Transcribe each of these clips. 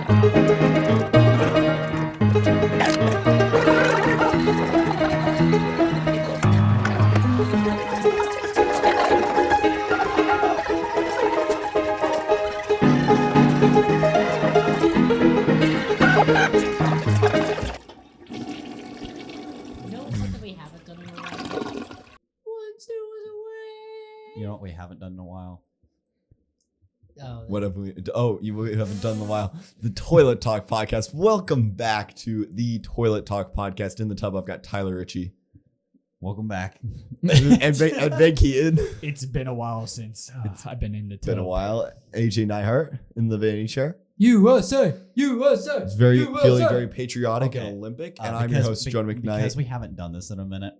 You know what we haven't done in a while? We haven't done in a while. The Toilet Talk Podcast. Welcome back to the Toilet Talk Podcast. In the tub, I've got Tyler Ritchie. Welcome back. and Ben Keaton. It's been a while since I've been in the tub. Been a while. AJ Neihart in the vanity chair. USA! USA! It's feeling very patriotic and Olympic. And I'm your host, John McKnight. Because we haven't done this in a minute,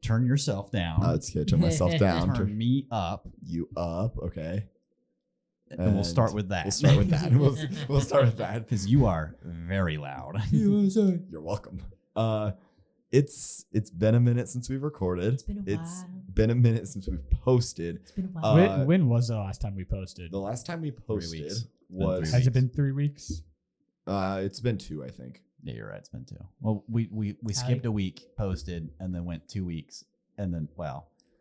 turn yourself down. Let's get myself down. Turn me up. You up. Okay. And we'll start with that. We'll start with that. We'll start with that. Because you are very loud. USA! You're welcome. It's been a minute since we've recorded. It's been a while. It's been a minute since we've posted. It's been a while. When was the last time we posted? The last time we posted weeks. was... Has it been 3 weeks? It's been 2, I think. Yeah, you're right. It's been 2. Well, we skipped a week, posted, and then went 2 weeks, and then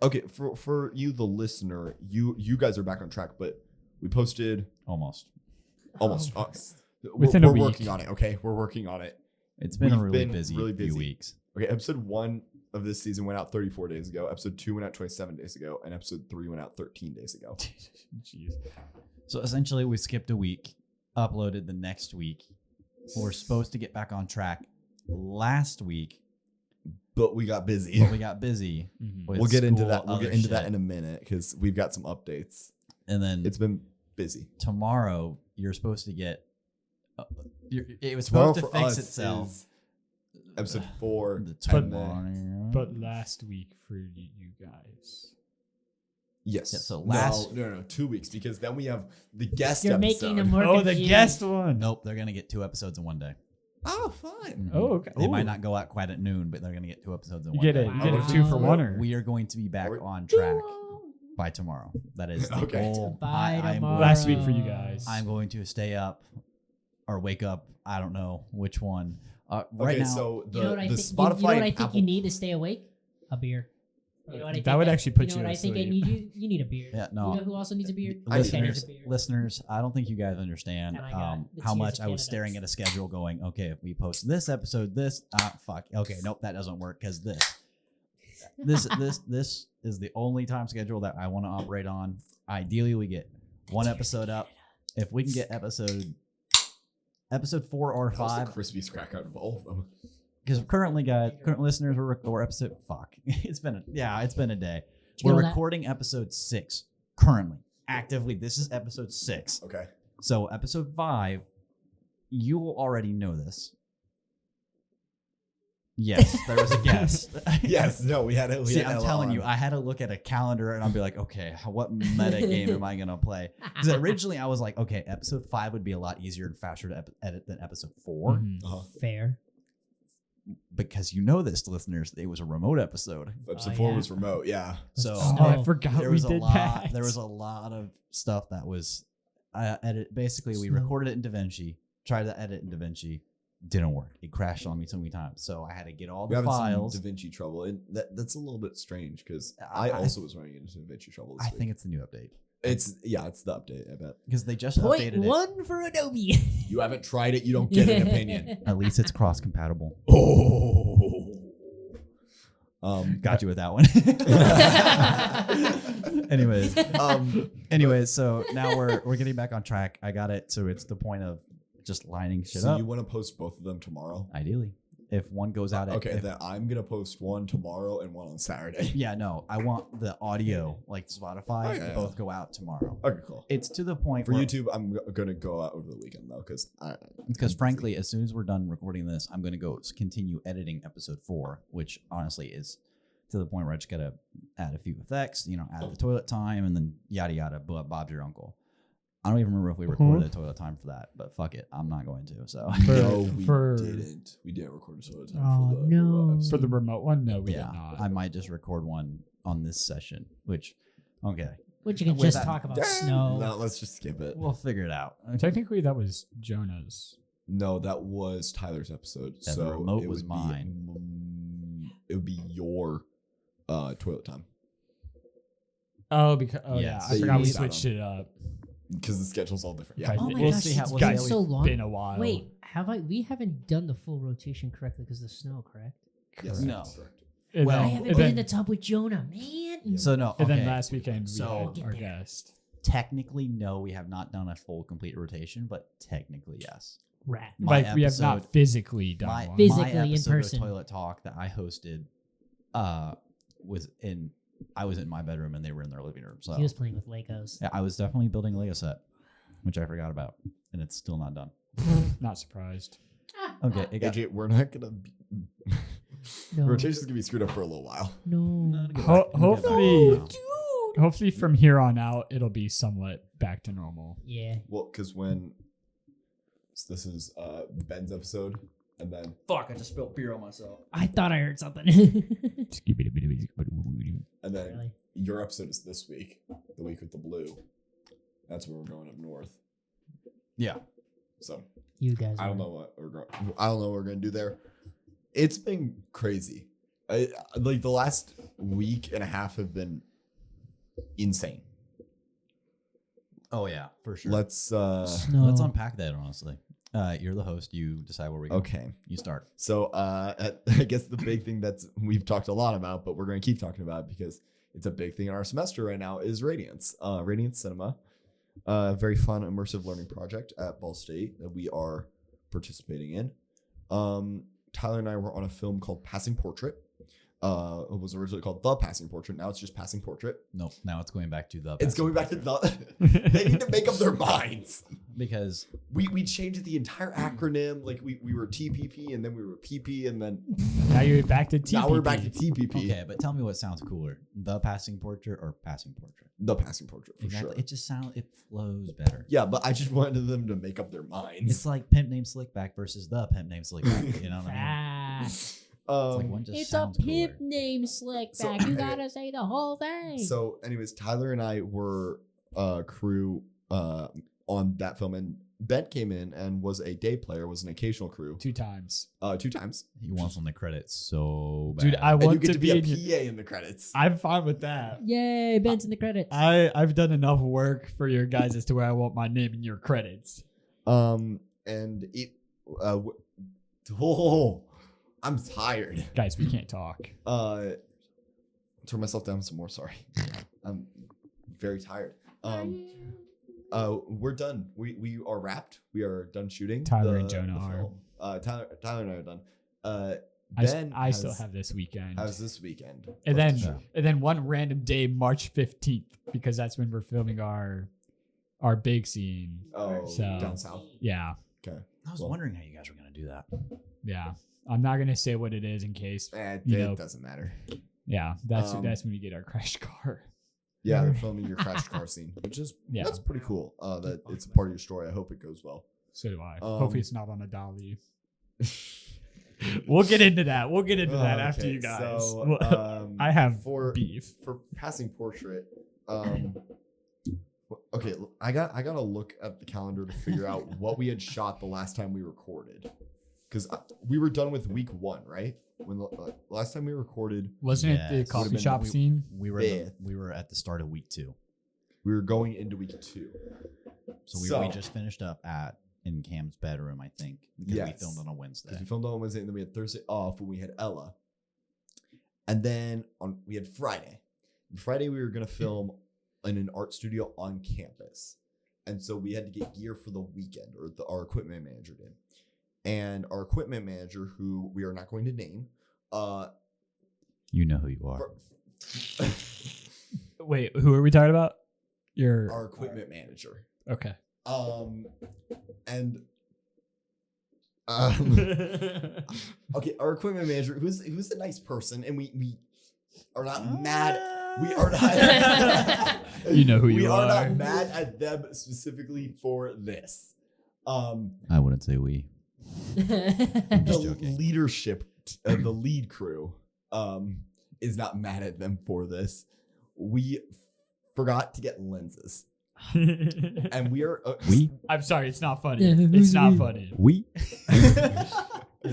Okay, for you, the listener, you guys are back on track, but we posted almost. Within a we're week. working on it. Okay, we're working on it. It's been a really busy few weeks. Okay, episode 1 of this season went out 34 days ago. Episode 2 went out 27 days ago, and episode 3 went out 13 days ago. Jeez. So essentially, we skipped a week, uploaded the next week. We're supposed to get back on track last week, but we got busy. Mm-hmm. We'll get into that. We'll get into that in a minute because we've got some updates. And then it's been busy. Tomorrow, you're supposed to get. It was supposed to fix itself. Episode 4. But last week for you guys. Yes. Yeah, so no, 2 weeks because then we have the guest You're episode. making them more the confused. guest one. Nope, they're gonna get 2 episodes in one day. Oh, fine. Mm-hmm. Oh, okay. They might not go out quite at noon, but they're gonna get 2 episodes in one You day. get a 2 for 1 or We are going to be back on track by tomorrow. That is the goal. By tomorrow. Last week for you guys. I'm going to stay up or wake up. I don't know which one. Right now, so you know what I think? Spotify You know what I think Apple... you need to stay awake? A beer. You know what I think that would actually put you know you what I to think I sleep. need you need a beer. Yeah, no. You know who also needs a beer? Listeners, I don't think you guys understand And I got the how tears much of I was Canada. staring at a schedule going, okay, if we post this episode, fuck. Okay, nope, that doesn't work because this is the only time schedule that I want to operate on. Ideally, we get 1 episode up. If we can get episode 4 or 5. That was the crispiest crack out of all of them. Because current listeners, we're episode. Fuck, it's been a day. We're recording episode 6 currently, actively. This is episode 6. Okay. So episode 5, you will already know this. Yes, there was a guess. Yes, no, we had it. See, I'm telling you, I had to look at a calendar and I'll be like, okay, what meta game am I gonna play? Because originally I was like, okay, episode 5 would be a lot easier and faster to edit than episode 4. Mm-hmm. Fair. Because you know this, listeners, it was a remote episode. Episode 4 was remote, yeah. So I forgot there was we did that. There was a lot of stuff that was edit. Basically, we Snow. recorded it in DaVinci, tried to edit in DaVinci, didn't work. It crashed on me so many times. So I had to get all the files. Some DaVinci trouble, and that's a little bit strange because I also was running into DaVinci trouble. This week. think it's the new update. It's the update. I bet Because they just Point updated 1 for Adobe. you haven't tried it. You don't get an opinion. it. At least it's cross compatible. Got you with that one. Anyways, so now we're getting back on track. I got it. So it's the point of just lining shit So up. you want to post both of them tomorrow? Ideally, if one goes out. Then I'm gonna post one tomorrow and one on Saturday. Yeah, no, I want the audio like Spotify to both go out tomorrow. Okay, cool. It's to the point For where YouTube, I'm gonna go out over the weekend though, because frankly, as soon as we're done recording this, I'm gonna go continue editing episode 4, which honestly is to the point where I just gotta add a few effects, add the toilet time, and then yada yada. Bob's your uncle. I don't even remember if we recorded the toilet time for that, but fuck it, I'm not going to. So no, we didn't. We didn't record a toilet time for the no. For the remote one? No, we yeah, did not. I might just record one on this session, which okay. Which you can just talk about snow. No, let's just skip it. We'll figure it out. Technically, that was Jonah's No, that was Tyler's episode. Then so the remote it was would mine. It would be your toilet time Oh, because Yes. yeah, That I you forgot we missed out switched on. it up. because the schedule's all different. Yeah. Guys, Oh my it's- gosh, see how- it's we'll been see how- so long. Been a while. Wait, we haven't done the full rotation correctly because of the snow, correct? Yes, No. that's correct. And Well, I then, haven't and been then, in the tub with Jonah, man. So no, and okay. then last weekend we So- had our guest. Technically, no, we have not done a full complete rotation, but technically, yes. Rat. My Like we have not episode- physically done My, one. Physically my in episode person. of Toilet Talk that I hosted I was in my bedroom and they were in their living room. So He was playing with Legos. yeah, I was definitely building a Lego set, which I forgot about, and it's still not done. Not surprised. Okay, it got AJ, we're not gonna. No. Rotation's gonna be screwed up for a little while. No. Hopefully, Dude. hopefully from here on out it'll be somewhat back to normal. Yeah. Well, because when this is Ben's episode, and then Fuck! I just spilled beer on myself. I thought I heard something. and then Really? your episode is this week, the week with the blue. That's when we're going up north. Yeah, So You guys. I don't know what we're going. I don't know what we're gonna do there. It's been crazy. Like the last week and a half have been insane. oh yeah, for sure. Let's No. Let's unpack that honestly. You're the host. You decide where we go. okay. You start. So I guess the big thing that's we've talked a lot about, but we're going to keep talking about it because it's a big thing in our semester right now is Radiance. Radiance Cinema, a very fun immersive learning project at Ball State that we are participating in. Tyler and I were on a film called Passing Portrait. It was originally called The Passing Portrait. Now it's just Passing Portrait. Nope. Now it's going back to the. It's passing going back to portrait. the. They need to make up their minds. because We changed the entire acronym. Like we were TPP and then we were PP and then Now you're back to TPP. now we're back to TPP. okay, but tell me what sounds cooler: the passing portrait or passing portrait? The Passing Portrait for Exactly. sure. It just it flows better. Yeah, but I just wanted them to make up their minds. It's like pimp named Slickback versus the pimp named Slickback. You know what I mean? Ah, It's like one just it's a sounds pimp cooler. named Slickback. So- you gotta say the whole thing. So, anyways, Tyler and I were crew on that film, and Ben came in and was a day player, was an occasional crew, 2 times. 2 times. He wants on the credits so bad. Dude, I And you want get to be a in your, PA in the credits. I'm fine with that. Yay, Ben's in the credits. I've done enough work for your guys as to where I want my name in your credits. And it, I'm tired. Guys, we can't talk. Turn myself down some more. Sorry, I'm very tired. We're done. We are wrapped. We are done shooting. Tyler and Jonah are. film. Tyler and I are done. I Ben still have this weekend. has this weekend. And left then to shoot. and then one random day, March 15th, because that's when we're filming our big scene. so- down south. Yeah. Okay. I was Well- wondering how you guys were gonna do that. Yeah. I'm not gonna say what it is in case. It You know. doesn't matter. Yeah, that's Um, when we get our crash car. Yeah, they're filming your crashed car scene, which is Yeah. that's pretty cool. That it's a part of your story. I hope it goes well. So do I. Um, Hopefully it's not on a dolly. We'll get into that. We'll get into that after Okay, you guys. So, I have for beef. for Passing Portrait. Okay, I gotta look at the calendar to figure out what we had shot the last time we recorded, because we were done with week 1, right? When the last time we recorded, Wasn't it Yes. the coffee been- shop scene? We were we were at the start of week 2, we were going into week 2. so we So- just finished up in Cam's bedroom, I think, because we Yes. filmed on a Wednesday. Because we filmed on Wednesday and then we had Thursday off when we had Ella. And then we had Friday. Friday we were gonna film in an art studio on campus. And so we had to get gear for the weekend, or our equipment manager did. And our equipment manager, who we are not going to name, You know who you are. Wait, who are we talking about? our equipment manager. Okay. And okay, our equipment manager, who's a nice person, and we are not mad. We are not. You know who we you are. are. Not mad at them specifically for this. I wouldn't say we. The just joking. leadership, the lead crew, is not mad at them for this. We forgot to get lenses. And we are I'm sorry, it's not funny. Yeah, It's who's not we? funny. We.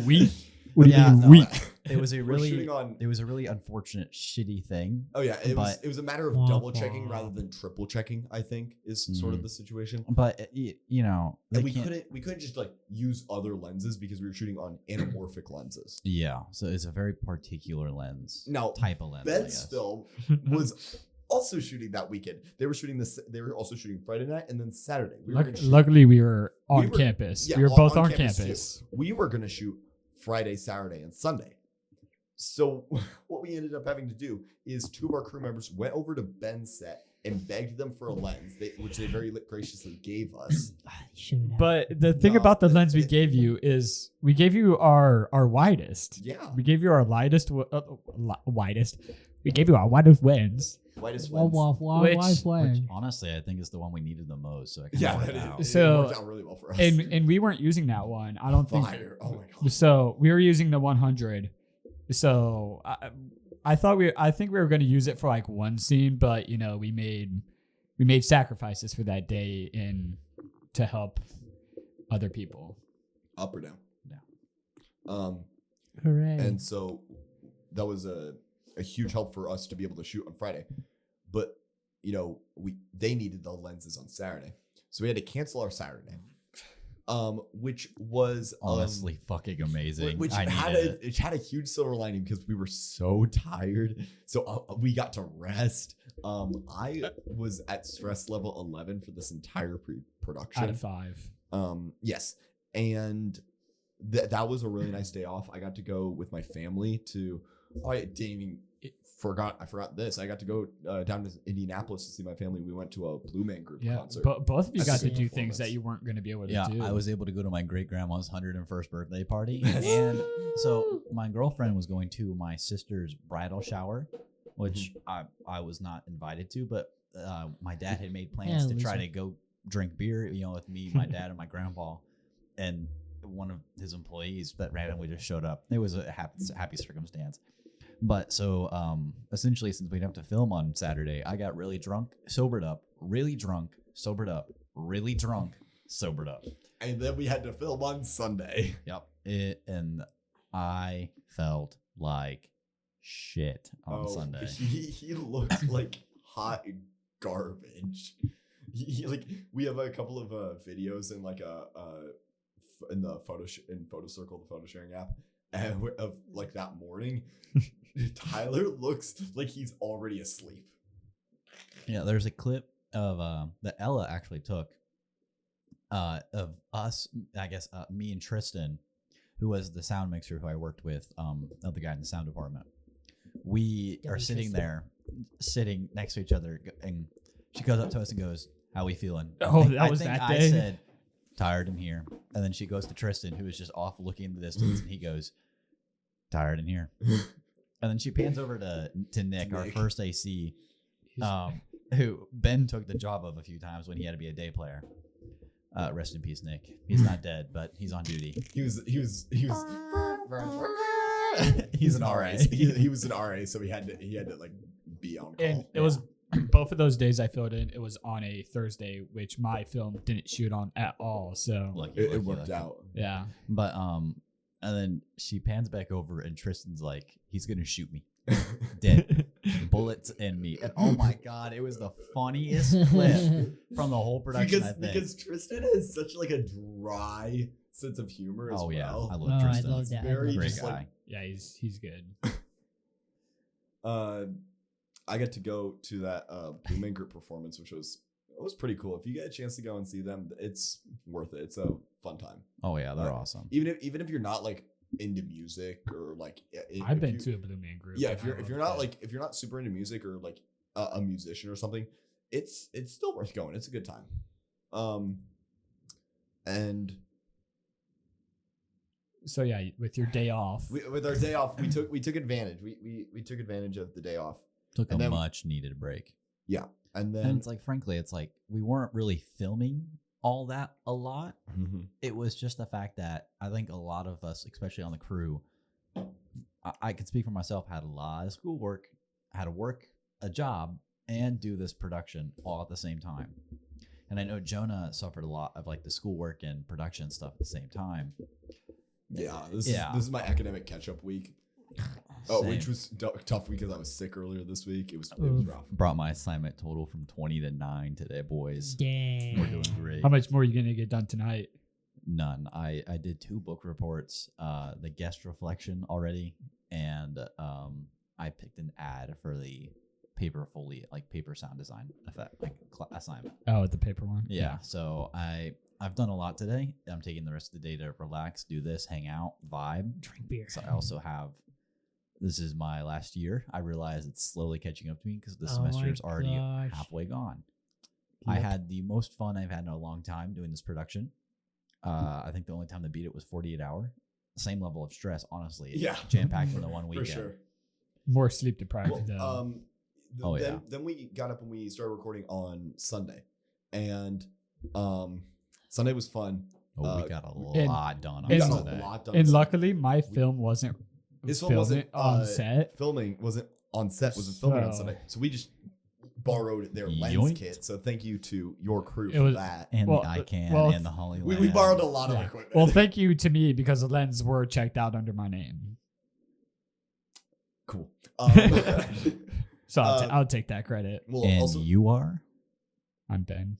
We. What do you Yeah, mean no, we? It was a We're really, shooting on- it was a really unfortunate, shitty thing. Oh yeah, But- it was a matter of Wah, double checking wah. rather than triple checking. I think is sort of Mhm. the situation. But you know, they And we can't. couldn't just like use other lenses because we were shooting on anamorphic lenses. Yeah, so it's a very particular lens. Now, type of lens. I Ben's guess. film was also shooting that weekend. They were shooting this. They were also shooting Friday night and then Saturday. We were gonna shoot- Luckily, we were on We were- campus. yeah, we were on- both on on campus, campus. too. We were gonna shoot Friday, Saturday, and Sunday. So what we ended up having to do is two of our crew members went over to Ben's set and begged them for a lens, which they very graciously gave us. You shouldn't have. But the thing No, about the it- lens we it- gave you is we gave you our widest. Yeah, We gave you our widest. We gave you our widest lens. whitest Wah, lens. wah, wah, Which- wah, wah. Which honestly, I think is the one we needed the most. So I can Yeah, work that it out. is, So- it worked out really well for us. And we weren't using that one. I don't think. Fire! Oh my god! So we were using the 100. So I think we were going to use it for like one scene, but you know we made sacrifices for that day in to help other people. Up or down? Down. Hooray. And so that was a huge help for us to be able to shoot on Friday. But you know, they needed the lenses on Saturday, so we had to cancel our Saturday. Which was Honestly, fucking amazing. which I had needed it had a huge silver lining because we were so tired, so we got to rest. I was at stress level 11 for this entire pre-production. Out of 5. Yes, and that was a really nice day off. I got to go with my family to. Oh, I didn't even forgot this. I got to go down to Indianapolis to see my family. We went to a Blue Man Group Yeah, concert. but both of you That's got a to do good things that performance. you weren't going to be able to Yeah, do. I was able to go to my great grandma's 101st birthday party, Yes. and so my girlfriend was going to my sister's bridal shower, which I was not invited to, but my dad had made plans Yeah, to try loser. to go drink beer, with me, my dad, and my grandpa, and one of his employees that randomly just showed up. It was a happy circumstance. But so essentially, since we didn't have to film on Saturday, I got really drunk, sobered up, really drunk, sobered up, really drunk, sobered up. And then we had to film on Sunday. Yep. And I felt like shit on Sunday. He looked like hot garbage. Like we have a couple of videos in like in the photo circle, the photo sharing app, and of like that morning. Tyler looks like he's already asleep. Yeah, there's a clip of that Ella actually took of us, I guess, me and Tristan, who was the sound mixer who I worked with, the guy in the sound department. We Yeah, are sitting Tristan. there, sitting next to each other, and she goes up to us and goes, "How we feeling?" Oh, that I was think that I day? said, "Tired in here," and then she goes to Tristan, who is just off looking in the distance, and he goes, "Tired in here." And then she pans over to Nick, our Nick. first AC, who Ben took the job of a few times when he had to be a day player. Rest in peace, Nick. He's not dead, but he's on duty. He was He's an RA. He was an RA, so he had to like be on call. and it was both of those days I filled in. It was on a Thursday, which my film didn't shoot on at all. So Lucky, it lucky, worked lucky. out. yeah, But and then she pans back over, and Tristan's like, "He's gonna shoot me, dead, bullets in me." And oh my god, it was the funniest clip from the whole production. I think. because Tristan has such like a dry sense of humor as Oh yeah, well. I love Oh, I Tristan. love that. Very Great just guy. like yeah, he's good. I got to go to that Blue Man Group performance, which was pretty cool. If you get a chance to go and see them, it's worth it. It's a fun time. Oh yeah, they're Uh, awesome. Even if you're not like into music or like I've been to a Blue Man Group. yeah, and I if you're loved not it. like if you're not super into music or like a musician or something, it's still worth going. It's a good time. And So yeah, with your day off, with our day off, we took advantage. We took advantage of the day off. Took a and then- much needed break. Yeah, and And then it's like, frankly, it's like we weren't really filming all that a lot. It was just the fact that I think a lot of us, especially on the crew, I can speak for myself, had a lot of schoolwork, had to work a job, and do this production all at the same time. And I know Jonah suffered a lot of like the schoolwork and production stuff at the same time. Yeah, this Yeah. is my academic catch-up week. Oh, Same. which was tough because I was sick earlier this week. It was Oof. rough. Brought my assignment total from 20 to 9 today, boys. Dang. We're doing great. How much more are you gonna get done tonight? None. I did 2 book reports, the guest reflection already, and I picked an ad for the paper sound design effect assignment. Oh, the paper one. Yeah. So I've done a lot today. I'm taking the rest of the day to relax, do this, hang out, vibe. Drink beer. So I also have. This is my last year. I realize it's slowly catching up to me because the Oh semester my is already gosh. halfway gone. I Yep. had the most fun I've had in a long time doing this production. I think the only time to beat it was 48 hour. Same level of stress, honestly. Yeah. Jam packed in the one For weekend. sure. More sleep deprived Well, though. Oh, then, yeah. then we got up and we started recording on Sunday, and Sunday was fun. Oh, we got a and- lot done on We got Sunday. a lot done. And luckily, my film wasn't. His film wasn't on set. Filming wasn't on set. Wasn't filming on So- Sunday. So we just borrowed their lens Yoink. kit. So thank you to your crew It for was- that. And Well, the ICANN well, and the Holy We Land. borrowed a lot of Yeah. equipment. Well, thank you to me because the lenses were checked out under my name. Cool. So Uh, I'll take that credit. Well, And also, you are? I'm Ben.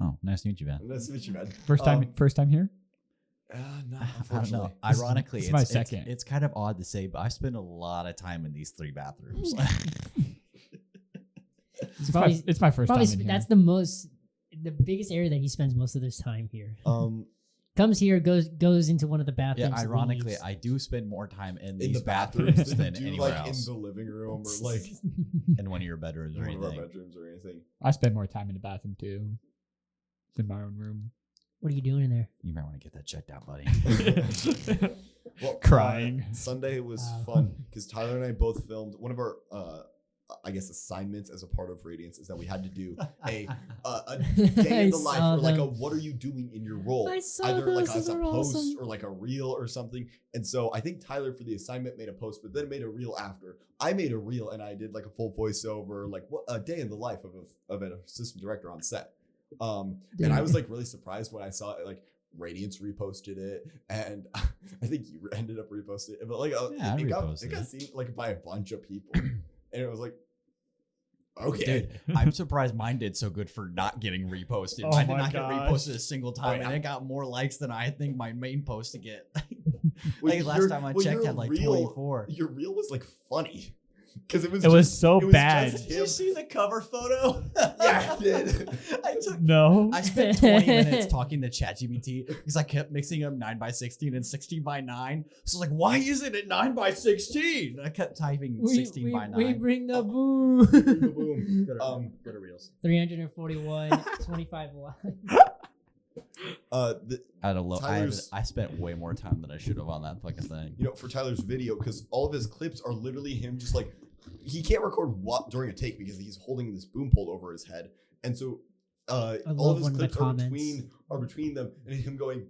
Oh, nice to meet you, Ben. nice to meet you, man. First time here. No, I don't know. unfortunately. Ironically, This is my second. It's kind of odd to say, but I spend a lot of time in these 3 bathrooms. It's my first Probably time in here. that's the biggest area that he spends most of his time here. Comes here, goes into one of the bathrooms. Yeah, and ironically, leaves. I do spend more time in in these the bathrooms bathrooms than than do anywhere like else. in the living room or like In one of your bedrooms in or one of our anything. bedrooms or anything. I spend more time in the bathroom too. It's in my own room. What are you doing in there? You might want to get that checked out, buddy. Well, Crying. Sunday was Wow. fun because Tyler and I both filmed. One of our, I guess, assignments as a part of Radiance is that we had to do a day in the life saw or like a them. what are you doing in your role, I saw either like those, as a those are post awesome. or like a reel or something. And so I think Tyler for the assignment made a post, but then made a reel after. I made a reel and I did like a full voiceover, like what a day in the life of an assistant director on set. And I was like really surprised when I saw it, like Radiance reposted it, and I think you ended up reposting it, but like Yeah, I it got reposted seen like by a bunch of people, and it was like, okay, Dude, I'm surprised mine did so good for not getting reposted. Oh Mine did my not gosh. get reposted a single time, yeah. and it got more likes than I think my main post to get. Well, Like last your- time I well, checked, your had like reel- 24. Your reel was like funny because it was so it was bad. just Did you see the cover photo? Yeah, I did. No. I spent 20 minutes talking to ChatGPT because I kept mixing up 9x16 and 16x9. So I was like, why isn't it 9x16? I kept typing 16 by 9. We bring the boom. Boom. Go to Reels. 341, 25 live. Tyler's- I spent way more time than I should have on that fucking thing. you know, for Tyler's video, because all of his clips are literally him just like, he can't record what during a take because he's holding this boom pole over his head. And so all love of his one of the clips are between them and him going,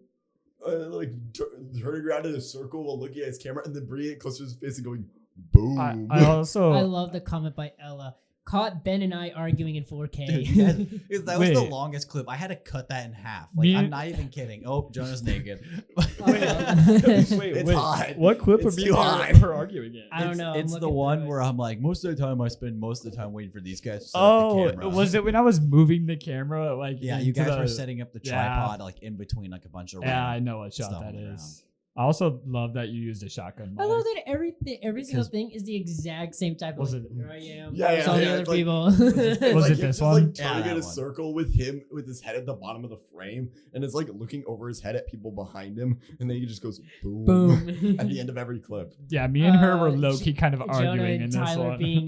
turning around in a circle while looking at his camera and then bringing it closer to his face and going, boom. I also I love the comment by Ella. Caught Ben and I arguing in 4K. Dude, you guys- because that was the Wait. longest clip. I had to cut that in half. Like, Me- I'm not even kidding. Oh, Jonah's naked. wait, It's hot. What clip It's of me too and hot. her arguing it? I don't know. I'm It's the looking one through it. where I'm like, most of the time I spend most of the time waiting for these guys to set up Oh, the camera. was it when I was moving the camera? Like, Yeah, you into guys were the- setting up the Yeah. tripod like in between like a bunch of Yeah, I random know what shot stuff that on the is. I also love that you used a shotgun. I mic. love that every single Because- thing is the exact same type of. Was Like, it- here I am. Yeah, So the yeah, other it's like- people. Was It's it like him this just one? like turning Yeah, in a that one. circle with him with his head at the bottom of the frame, and it's like looking over his head at people behind him, and then he just goes boom, Boom. at the end of every clip. Yeah, me and her were Uh, low key kind of Jonah arguing in and this Tyler one. being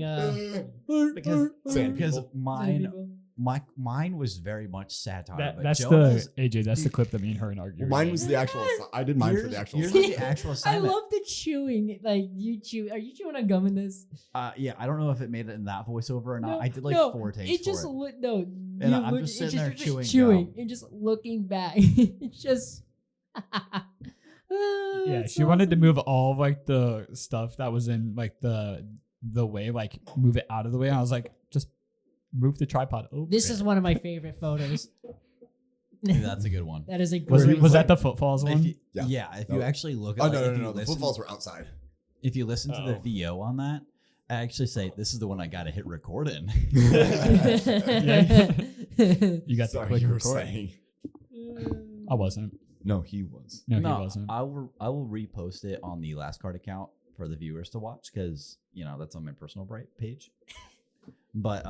because Sand because people. mine was very much satire. but that's Jonah's, the AJ. That's the clip that me and her and arguing. Well, mine was the actual. I did mine for the actual. Here's assignment. the actual I assignment. love the chewing. Like you chew. Are you chewing on gum in this? Yeah, I don't know if it made it in that voiceover or not. No, I did like no, 4 takes It just for it. no. And you I'm look- just it's sitting there you're chewing gum. and just looking back. It's just. Yeah, she wanted to move all of like the stuff that was in like the way, like move it out of the way. And I was like, just move the tripod over. This is one of my favorite photos. That's a good one. That is a Was, great was that photo. the footfalls If one? you, Yeah. if No. you actually look at Oh, like, if you no. The listen- footfalls were outside. If you listen to the Oh. VO on that, I actually say this is the one I got to hit record in. You got the Sorry, quick you were recording. saying. I wasn't. No, he was. No, he wasn't. I will repost it on the Last Card account for the viewers to watch because that's on my personal page. But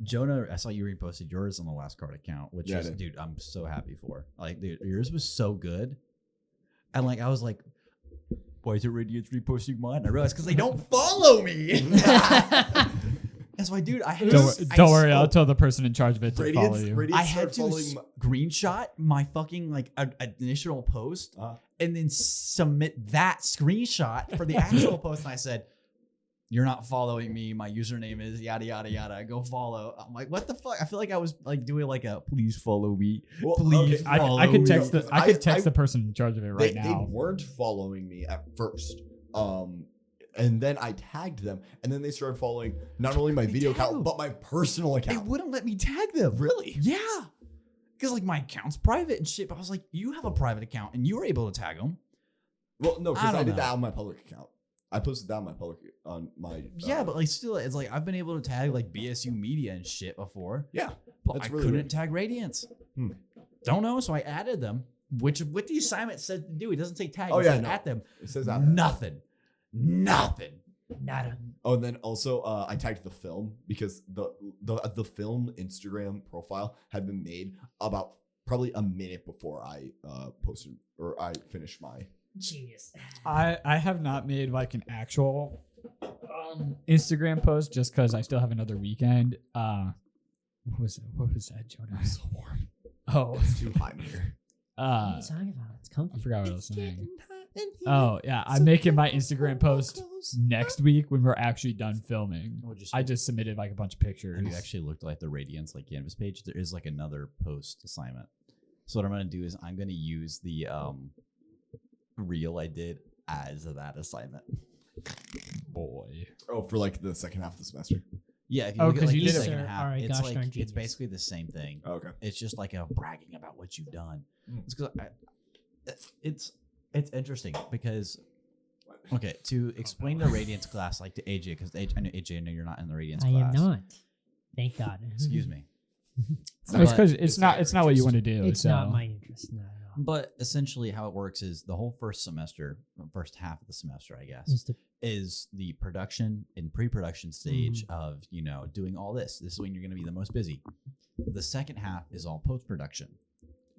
Jonah, I saw you reposted yours on the Last Card account, which Yeah, I is, did. dude, I'm so happy for. Like, dude, yours was so good, and like I was like, why is it Radiance reposting mine? I realized because they don't follow me. That's why, dude. I had Don't worry, I'll tell the person in charge of it to follow you. Radiance I had started to following screenshot my fucking like initial post and then submit that screenshot for the actual post. And I said, "You're not following me. My username is yada yada yada. Go follow." I'm like, "What the fuck?" I feel like I was like doing like a "please follow me." Well, Please okay, follow I could me. text because I could text I- the person in charge of it right they now. weren't following me at first. And then I tagged them, and then they started following not only my video tag them. account but my personal They account. wouldn't let me tag them. Really? Yeah. Because like my account's private and shit. But I was like, "You have a private account and you were able to tag them." Well, no, because I I don't did know. that on my public account. I posted that on my. Yeah, but like still, it's like I've been able to tag like BSU Media and shit before. yeah, But That's I really couldn't weird. tag Radiance. Hmm. Don't know, so I added them. Which what the assignment said to do. It doesn't say tag. Oh, It yeah, says no. at them. it says that. Nothing. Nada. Oh, and then also I tagged the film because the film Instagram profile had been made about probably a minute before I posted or I finished my. Genius. I have not made like an actual Instagram post just because I still have another weekend. What was that, Jonah? So warm. Oh, It's too hot in here. What are you talking about? It's comfy. I forgot what I was saying. Oh yeah, I'm making my Instagram post next week when we're actually done filming. I just submitted like a bunch of pictures. Have you actually looked at like the Radiance like Canvas page? There is like another post assignment. So what I'm gonna do is I'm gonna use the reel I did as that assignment. Boy. Oh, for like the second half of the semester. Yeah, if you Oh, look at 'cause like you the did it- second Sir, half, alright, it's gosh like darn it's genius. basically the same thing. Oh, okay. It's just like a bragging about what you've done. Mm. It's because it's interesting because okay, to explain the Radiance class like to AJ because I know AJ, I know you're not in the Radiance I class. am not. Thank God. Excuse me. It's because But- it's not what you want to do. It's so. not my interest. Not at all. But essentially, how it works is the whole first semester, first half of the semester, I guess, Just is the production and pre-production stage of doing all this. This is when you're going to be the most busy. The second half is all post-production.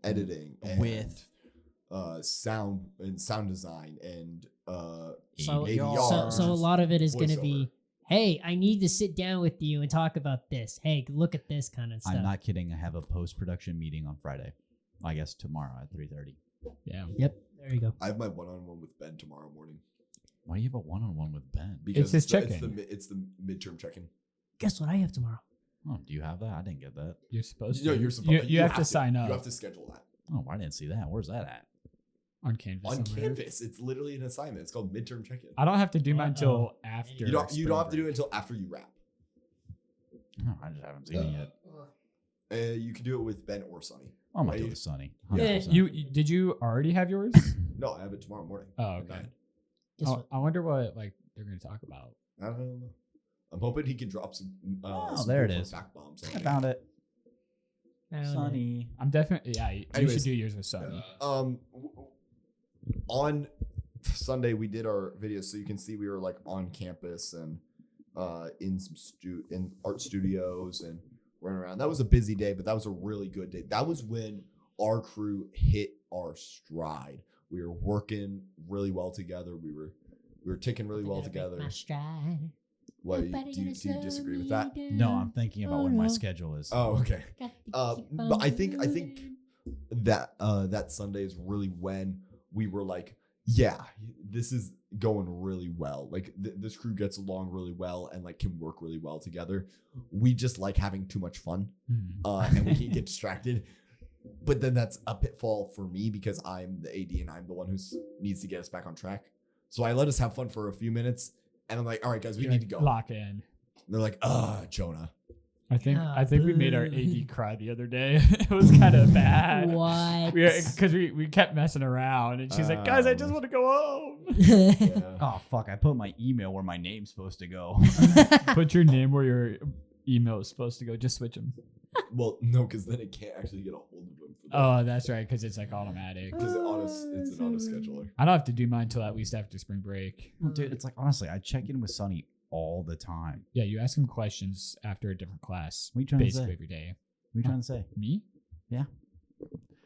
Editing and, With- sound and sound design and so, ADR. so a lot of it is going to voiceover. be, hey, I need to sit down with you and talk about this. Hey, look at this kind of stuff. I'm not kidding. I have a post-production meeting on Friday. I guess tomorrow at 3:30. Yeah. Yep. There you go. I have my one-on-one with Ben tomorrow morning Why do you have a one-on-one with Ben? because his it's check-in. the midterm check-in. Guess what I have tomorrow? Oh, do you have that? I didn't get that. You're supposed No, to. you're supposed. You have to sign up You have to schedule that Oh, I didn't see that. Where's that at? on Canvas. on somewhere. Canvas. It's literally an assignment. It's called midterm check-in. I don't have to do mine Uh-oh. till after. You don't spring have to do it break. until after you wrap. No, I just haven't seen it yet. You can do it with Ben or Sonny. I'm gonna Right. do it with Sunny. Yeah. 100%. You did you already have yours? No, I have it tomorrow morning. Oh, at okay. 9. Guess what? I wonder what like they're gonna talk about. I don't know. I'm hoping he can drop some. Some there it cool is. Fact bombs. I found it. I don't know. Sunny. I'm definitely you Anyways, should do yours with Sunny. On Sunday we did our videos, so you can see we were like on campus and in some in art studios and running around. That was a busy day, but that was a really good day. That was when our crew hit our stride. We were working really well together. We were ticking really well together. My stride. What, Nobody do you gonna disagree slow with me that? down. No, I'm thinking about Oh, when my no. schedule is. Oh, okay. Got to keep But on I think moving. that Sunday is really when we were like, yeah, this is going really well. Like this crew gets along really well and like can work really well together. We just like having too much fun, and we can get distracted. But then that's a pitfall for me because I'm the AD and I'm the one who needs to get us back on track. So I let us have fun for a few minutes, and I'm like, all right, guys, we need to go. Lock in. They're like, Jonah. I think we made our boo. AD cry the other day. It was kind of bad. What? Because we kept messing around, and she's like, "Guys, I just want to go home." Yeah. Oh fuck! I put my email where my name's supposed to go. Put your name where your email is supposed to go. Just switch them. Well, no, because then it can't actually get a hold of them. Oh, that's right, because it's like automatic. Because it's an auto scheduler. I don't have to do mine until at least after spring break. Well, dude, it's like honestly, I check in with Sunny all the time. Yeah, you ask him questions after a different class. What are you trying to basically say? every day. What are you trying to say? Me?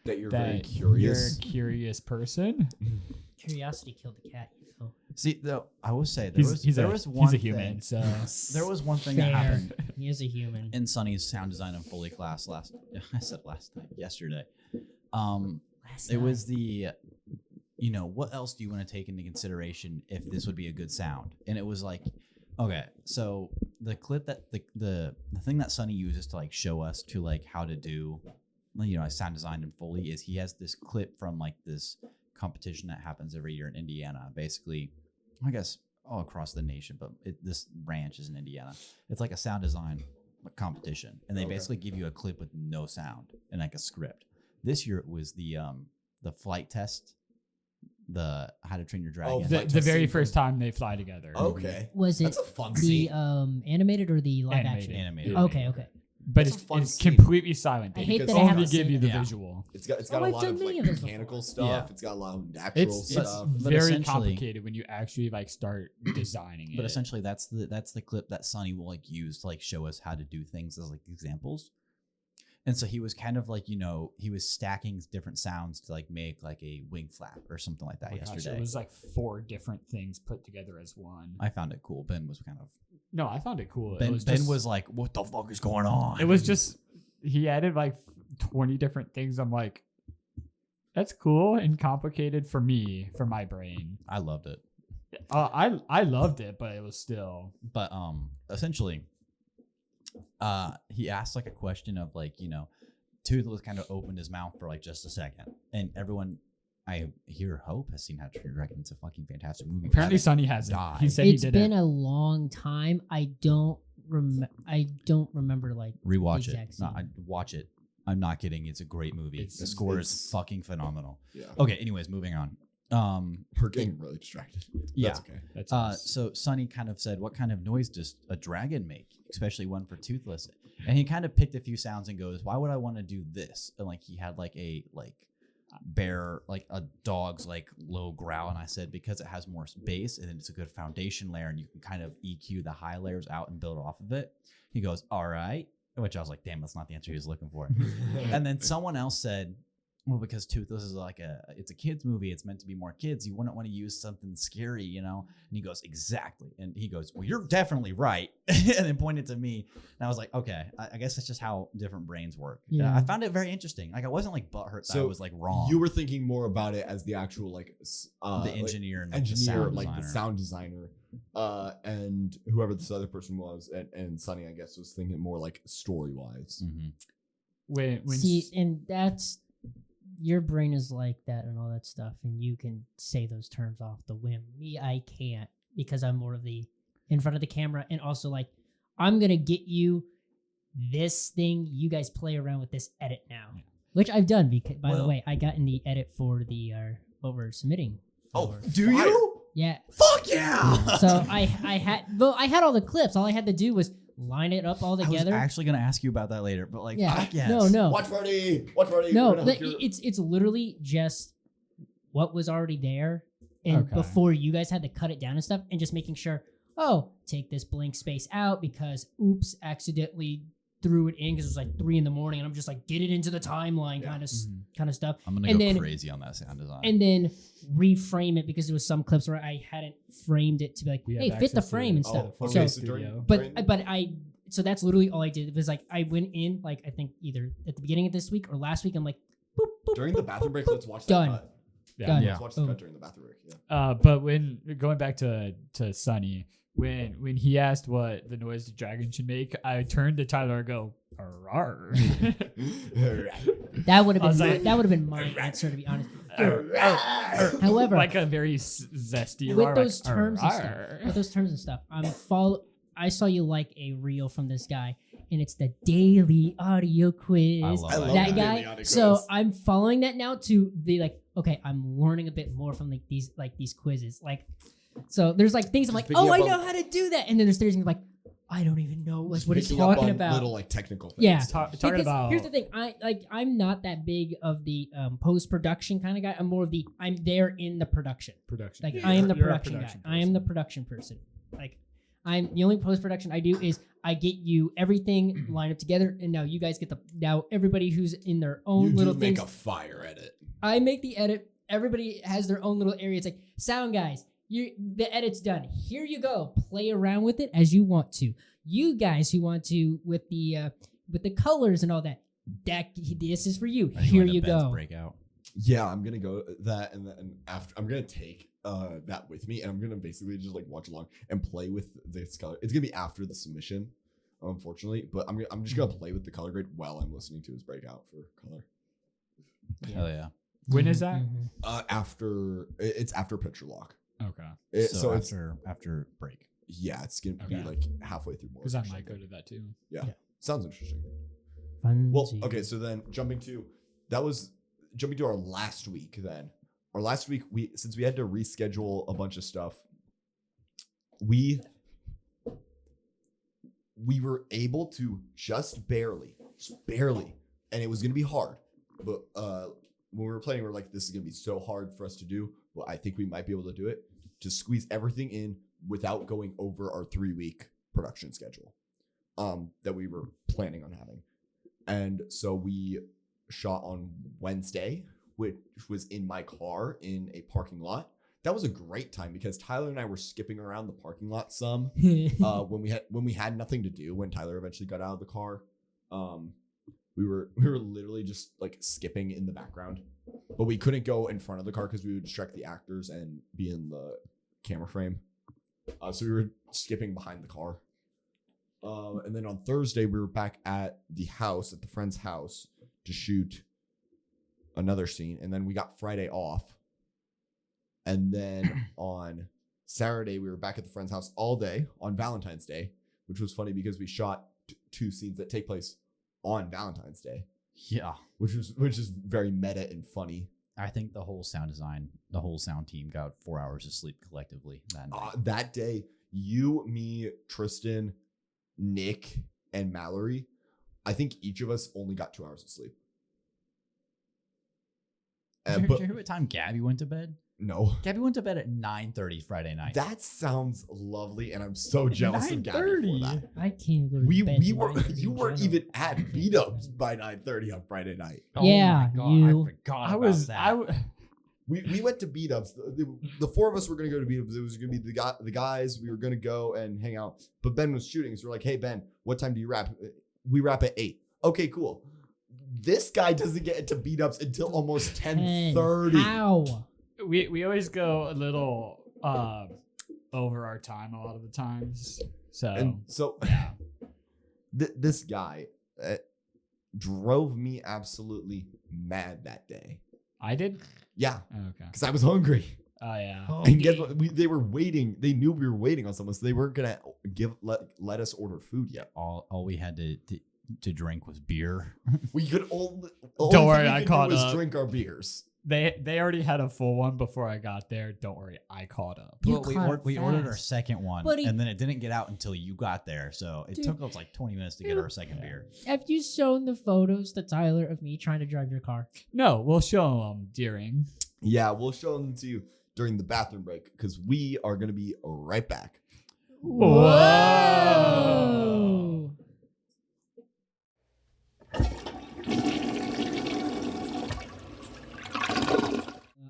That you're That very curious. You're a curious person. Curiosity killed the cat. See, though, I will say He's there a was one human, thing. so There was one thing Fair. that happened He is a human. in Sunny's sound design and Foley class yesterday. It was the, what else do you want to take into consideration if this would be a good sound? And it was like, okay, so the clip that the thing that Sunny uses to like show us to like how to do, sound design and Foley is he has this clip from like this competition that happens every year in Indiana. Basically, I guess all across the nation, but this ranch is in Indiana. It's like a sound design competition, and they basically give you a clip with no sound and like a script. This year it was the flight test, the How to Train Your Dragon. the very first time they fly together. Okay. Was it That's a fun the scene. animated or the live action? Animated. Okay, okay. But That's a fun it's scene. completely silent. I They hate that can they have only to give say you the that. visual. It's got Oh, a I've lot done of many like of those mechanical before. stuff. Yeah. It's got a lot of natural It's stuff. But very essentially- complicated when you actually like start designing it. But essentially, that's the clip that Sunny will like use to like show us how to do things as like examples. And so he was kind of like, he was stacking different sounds to like make like a wing flap or something like that Oh my gosh, yesterday. it was like 4 different things put together as one. I found it cool. Ben was kind of No, I found it cool. Ben just, was like, "What the fuck is going on?" It was just he added like 20 different things. I'm like, that's cool and complicated for me, for my brain. I loved it. I loved it, but it was still. But essentially, he asked like a question of like, Toothless kind of opened his mouth for like just a second, and everyone, I hear Hope has seen How to Train Your Dragon. It's a fucking fantastic movie. Apparently, Sonny hasn't. died. He said It's he been didn't. a long time. I don't remember like Rewatch it. exact No, scene. I watch it. I'm not kidding. It's a great movie. It's- The score is it's- fucking phenomenal. Yeah. Okay. Anyways, moving on. We're getting really distracted. Yeah. That's okay. That's nice. So Sonny kind of said, "What kind of noise does a dragon make, especially one for Toothless?" And he kind of picked a few sounds and goes, "Why would I want to do this?" And like he had like a bear, like a dog's like low growl, and I said because it has more bass and it's a good foundation layer, and you can kind of EQ the high layers out and build off of it. He goes, "All right," which I was like, "Damn, that's not the answer he was looking for." And then someone else said, "Well, because Toothless is like it's a kid's movie. It's meant to be more kids. You wouldn't want to use something scary, And he goes, "Exactly." And he goes, "Well, you're definitely right." And then pointed to me. And I was like, okay, I guess that's just how different brains work. Yeah. I found it very interesting. Like I wasn't like butthurt that I was like wrong. You were thinking more about it as the actual like the engineer and like, the sound like designer. the sound designer, and whoever this other person was, and Sonny, I guess, was thinking more like story wise. Mhm. when See, and that's your brain is like that and all that stuff, and you can say those terms off the whim. Me, I can't because I'm more of the in front of the camera, and also like I'm gonna get you this thing. You guys play around with this edit now, which I've done. Because by the way, I got in the edit for the what we're submitting. For. Do you? Yeah. Fuck yeah! So I had all the clips. All I had to do was line it up all I was together. actually gonna ask you about that later, but like, Yeah. fuck yes. No. Watch party. Watch party. No, We're gonna hook your- it's literally just what was already there, and Okay. before you guys had to cut it down and stuff, and just making sure. Oh, take this blank space out because oops, accidentally threw it in because it was like 3 a.m. and I'm just like get it into the timeline Yeah. kind of stuff, I'm gonna And go then- crazy on that sound design. and then reframe it because there was some clips where I hadn't framed it to be like, We have hey, fit the access to frame and Oh, stuff. okay. So, So during, Studio. but I so that's literally all I did. It was like I went in like I think either at the beginning of this week or last week. I'm like, boop, boop, during the boop, bathroom boop, break, boop. let's watch Done. that cut. Done. Yeah. Let's watch the Boom. cut during the bathroom break. Yeah. But when going back to Sonny, when he asked what the noise the dragon should make, I turned to Tyler and go, "Arr." That would have I was been like- that would have been my answer to be honest. However, like a very zesty with roar, those like, terms and "Arr." stuff, with those terms and stuff, I'm I saw you like a reel from this guy, and it's the daily audio quiz. I love I that. love that the guy. daily audio So quiz. I'm following that now to be like, okay, I'm learning a bit more from these quizzes. Like, so there's like things I'm like, Just picking oh, I up know on- how to do that, and then there's things I'm like, I don't even know like Just what he's picking up talking on about. little like technical things. Yeah. Talking Because about here's the thing, I'm not that big of the post production kind of guy. I'm more of the I'm there in the production. production. Like Yeah, I am the you're a production guy. I am the production person. Like I'm the only post production I do is I get you everything lined up together, and now you guys get now everybody who's in their own You little do make things. a fire edit. I make the edit. Everybody has their own little area. It's like sound guys. The edit's done. Here you go. Play around with it as you want to. You guys who want to with the colors and all that. This is for you. Are Here going to you Ben's go. Breakout. Yeah, I'm gonna go that, and then after I'm gonna take that with me, and I'm gonna basically just like watch along and play with this color. It's gonna be after the submission, unfortunately, but I'm just gonna play with the color grade while I'm listening to his breakout for color. Hell yeah. When is that? After it's after picture lock. Okay. So it's after break. yeah, it's gonna be Okay. like halfway through more. Because I might go to that too. Yeah. Yeah. Sounds interesting. Fun. Well, okay, so then jumping to our last week then. Our last week, since we had to reschedule a bunch of stuff, we were able to just barely, and it was gonna be hard. But when we were planning, we were like, this is gonna be so hard for us to do. Well, I think we might be able to do it, to squeeze everything in without going over our 3-week production schedule that we were planning on having. And so we shot on Wednesday, which was in my car in a parking lot. That was a great time because Tyler and I were skipping around the parking lot some when we had nothing to do. When Tyler eventually got out of the car, we were literally just like skipping in the background, but we couldn't go in front of the car because we would distract the actors and be in the camera frame. So we were skipping behind the car. And then on Thursday, we were back at the friend's house to shoot another scene. And then we got Friday off. And then on Saturday, we were back at the friend's house all day on Valentine's Day, which was funny because we shot 2 scenes that take place on Valentine's Day. Yeah. Which is very meta and funny. I think the whole sound team got 4 hours of sleep collectively that night. That day, you, me, Tristan, Nick, and Mallory, I think each of us only got 2 hours of sleep. Did you hear what time Gabby went to bed? No. Gabby went to bed at 9:30 Friday night. That sounds lovely, and I'm so jealous of Gabby for 9:30? that. I can't go to We bed. you weren't even at beat-ups by 9:30 on Friday night. Yeah, oh my God, you- I forgot I about was that. We went to beat-ups. The 4 of us were going to go to beat-ups. It was going to be the guys. We were going to go and hang out. But Ben was shooting. So we're like, hey, Ben, what time do you wrap? We wrap at 8. Okay, cool. This guy doesn't get into beat-ups until almost 10:30. How? we always go a little over our time a lot of the times. So And so yeah. this guy drove me absolutely mad that day. I did. Yeah, Okay. because I was hungry. Oh yeah. And guess what? They were waiting. They knew we were waiting on someone, so they weren't gonna let us order food yet. All we had to drink was beer. We could only Don't worry, thing we I could caught do was up. drink our beers. They already had a full one before I got there. Don't worry, I caught up. You But caught we ordered our fast. second one, Buddy. and then it didn't get out until you got there. So it Dude. took us like 20 minutes to get our second beer. Have you shown the photos to Tyler of me trying to drive your car? No, we'll show them during. Yeah, we'll show them to you during the bathroom break because we are gonna be right back. Whoa!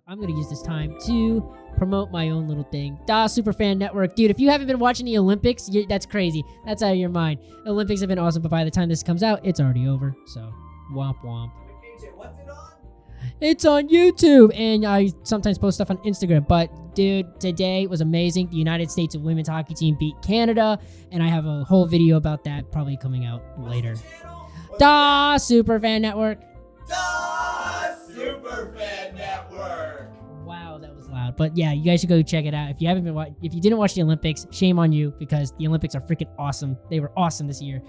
I'm gonna use this time to promote my own little thing. Da Superfan Network. Dude, if you haven't been watching the Olympics, that's crazy. That's out of your mind. Olympics have been awesome, but by the time this comes out, it's already over. So, womp womp. What's it on? It's on YouTube, and I sometimes post stuff on Instagram. But, dude, today was amazing. The United States women's hockey team beat Canada, and I have a whole video about that probably coming out later. Da Superfan Network. The Superfan Network. Wow, that was loud. But yeah, you guys should go check it out. If you haven't been, if you didn't watch the Olympics, shame on you because the Olympics are freaking awesome. They were awesome this year.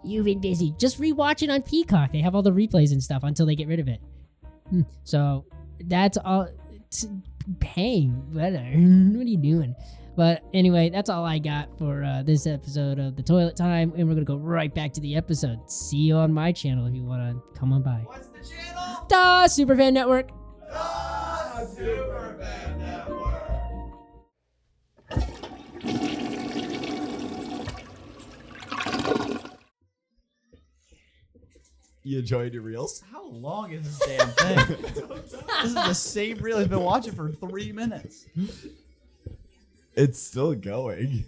You've been busy. Just rewatch it on Peacock. They have all the replays and stuff until they get rid of it. So that's all. Paying. What are you doing? But anyway, that's all I got for this episode of The Toilet Time. And we're going to go right back to the episode. See you on my channel if you want to come on by. What's the channel? The Superfan Network. The Superfan Network. You enjoyed your reels? How long is this damn thing? This is the same reel he's been watching for 3 minutes. It's still going.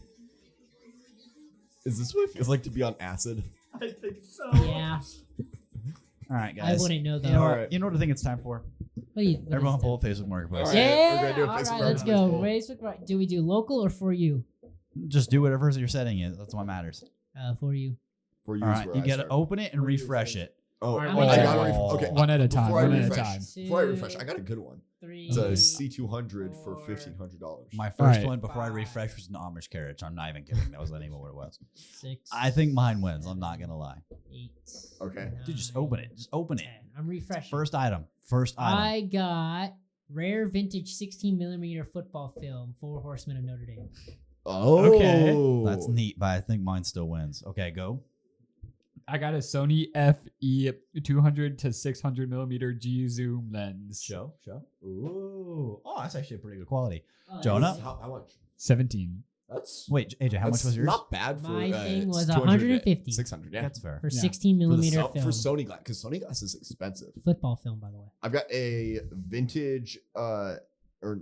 Is this what it feels like to be on acid? I think so. Yeah. All right, I guys. wouldn't know though. You know, Alright. you know what I think it's time for? What do you, what Everyone is pull up Facebook Marketplace. All right. Yeah. we're gonna do a All Facebook right, let's Marketplace go. poll. Facebook Mar- Do we do local or for you? Just do whatever your setting is. That's what matters. For you. For you All is right, where you I got to start. open it and refresh it. Oh, Alright, I wait, gotta wait. okay. One at a time, Before I one at a refresh- time. Before I refresh, I got a good one. 3. It's a C200 for $1,500. My first Alright. one before I refresh was an Amish carriage. I'm not even kidding. That wasn't even what it was. 6. I think mine wins. I'm not gonna lie. 8. Okay. Dude, just open it. Just open it. 10. I'm refreshing. First item. First item. I got rare vintage 16mm football film, 4 Horsemen of Notre Dame. Oh, Okay. That's neat, but I think mine still wins. Okay, go. I got a Sony FE 200 to 600 millimeter G zoom lens. Show. Ooh. Oh, that's actually a pretty good quality. Oh, Jonah? How much? 17. That's Wait, AJ, how much that's was yours? Not bad for My thing was 200 150. 600. Yeah, That's fair. For Yeah. 16mm for, film. for Sony glass because Sony glass is expensive. Football film, by the way. I've got a vintage, or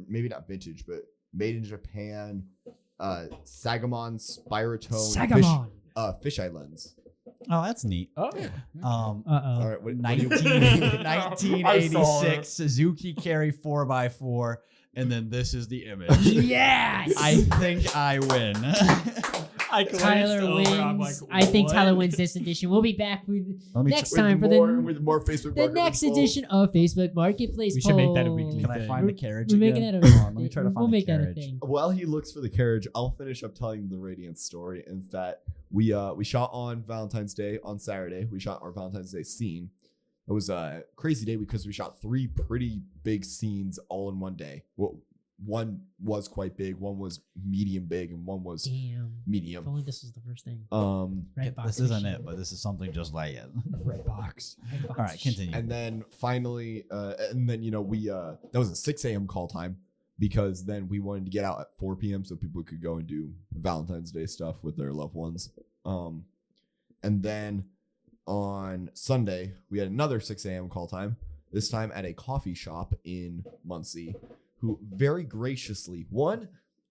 maybe not vintage, but made in Japan, Sagamon Spiritone Sagamon. fisheye lens. Oh, that's neat. Oh. All right, what, 1986 Suzuki Carry 4x4, and then this is the image. Yes! I think I win. I Tyler wins. I think Tyler wins this edition. We'll be back with next time for with more Facebook. the Marketplace next polls. edition of Facebook Marketplace. We should make that a poll. weekly Can I thing. find the carriage We're again? making that a Hold on, let me try to find we'll the make that a carriage. thing. While he looks for the carriage, I'll finish up telling the Radiance story. Is that we shot on Valentine's Day on Saturday. We shot our Valentine's Day scene. It was a crazy day because we shot 3 pretty big scenes all in one day. Well, one was quite big, one was medium big, and one was Damn. If medium. only this was the first thing. Red box This isn't edition. it, but this is something just like it. Red box. Red box All right, edition. continue. And then finally, we that was a 6 a.m. call time because then we wanted to get out at 4 p.m. so people could go and do Valentine's Day stuff with their loved ones. And then on Sunday, we had another 6 a.m. call time, this time at a coffee shop in Muncie, who very graciously,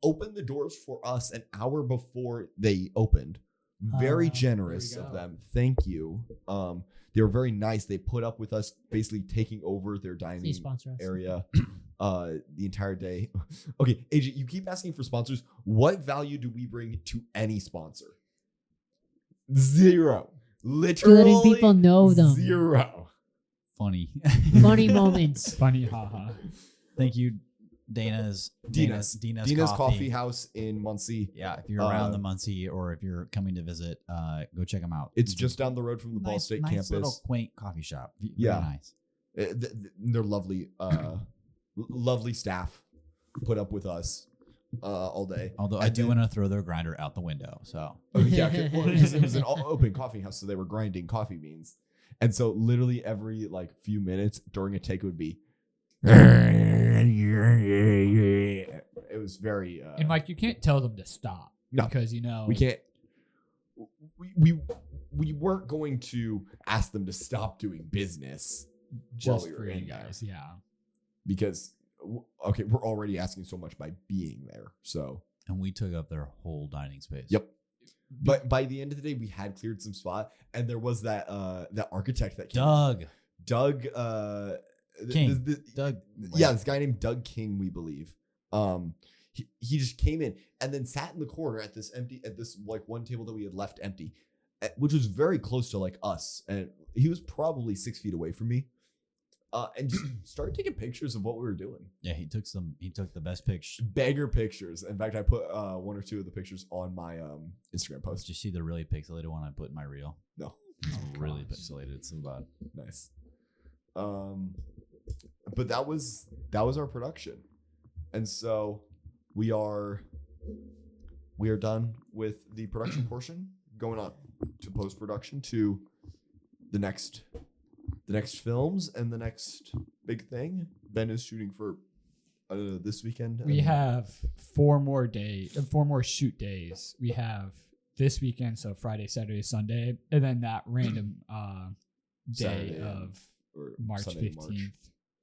opened the doors for us an hour before they opened. Very generous there we of go. them. Thank you. They were very nice. They put up with us basically taking over their Please dining sponsor us. area the entire day. Okay, AJ, you keep asking for sponsors. What value do we bring to any sponsor? 0. Literally Letting people know them. 0. Funny. Funny moments. Funny, haha. Thank you, Dina's Coffee House in Muncie. Yeah, if you're around the Muncie or if you're coming to visit, go check them out. It's just down the road from the Ball State nice campus. little quaint coffee shop. Very Yeah. nice. They're lovely, lovely staff. Put up with us all day. Although I And do then- want to throw their grinder out the window. So Oh, yeah, because it was an open coffee house, so they were grinding coffee beans, and so literally every few minutes during a take it would be. It was very. And Mike, you can't tell them to stop. No. Because, we can't. We weren't going to ask them to stop doing business just we were for you in there. guys. Yeah. because we're already asking so much by being there. So and we took up their whole dining space. yep. But by the end of the day, we had cleared some spot, and there was that architect that came. Doug King. Doug. Yeah, this guy named Doug King, we believe. He just came in and then sat in the corner at this one table that we had left empty, which was very close to us, and he was probably 6 feet away from me. and just started taking pictures of what we were doing. Yeah, he took the best pictures. Banger pictures. In fact, I put one or two of the pictures on my Instagram post. Did you see the really pixelated one I put in my reel? No. It's really pixelated. It's so bad. Nice. But that was our production, and so we are done with the production portion. Going on to post production to the next films and the next big thing. Ben is shooting for this weekend. We have 4 more shoot days. We have this weekend, so Friday, Saturday, Sunday, and then that random day Saturday, of or March Sunday, 15th.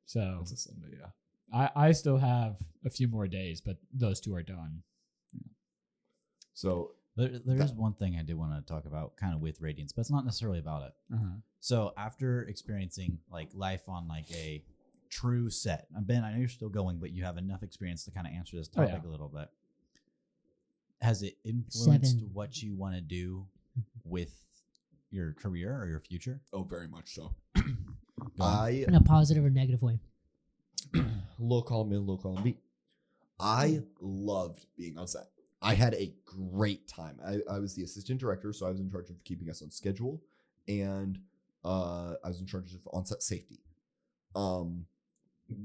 So It's a Sunday, yeah. I still have a few more days, but those 2 are done. So There is one thing I did want to talk about kind of with Radiance, but it's not necessarily about it. So after experiencing like life on like a true set, Ben, I know you're still going, but you have enough experience to kind of answer this topic a little bit. Has it influenced 7. what you want to do with your career or your future? Oh, very much so. Go on. In a positive or negative way. Low column A, low column B. I loved being on set. I had a great time. I was the assistant director, so I was in charge of keeping us on schedule, and I was in charge of on-set safety.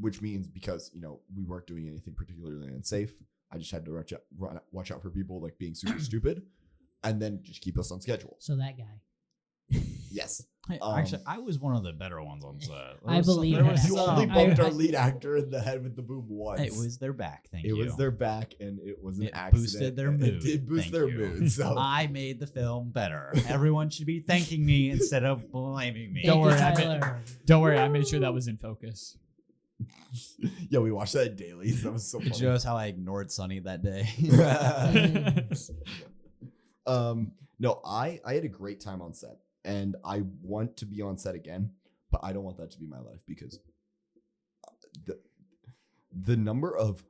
Which means because, we weren't doing anything particularly unsafe, I just had to watch out for people like being super stupid, and then just keep us on schedule. So that guy. Yes. Hey, actually, I was one of the better ones on set. I believe there that. was You So- only some- bumped I- our lead actor in the head with the boom once. It was their back. Thank It you. was their back, and it was an It accident. boosted their and mood. It did boost Thank their you. mood. So I made the film better. Everyone should be thanking me instead of blaming me. Don't worry, Thank you, I Tyler. Don't worry, I made sure that was in focus. yeah, we watched that daily. That was so funny. Did you notice how I ignored Sunny that day? No, I had a great time on set, and I want to be on set again, but I don't want that to be my life because the number of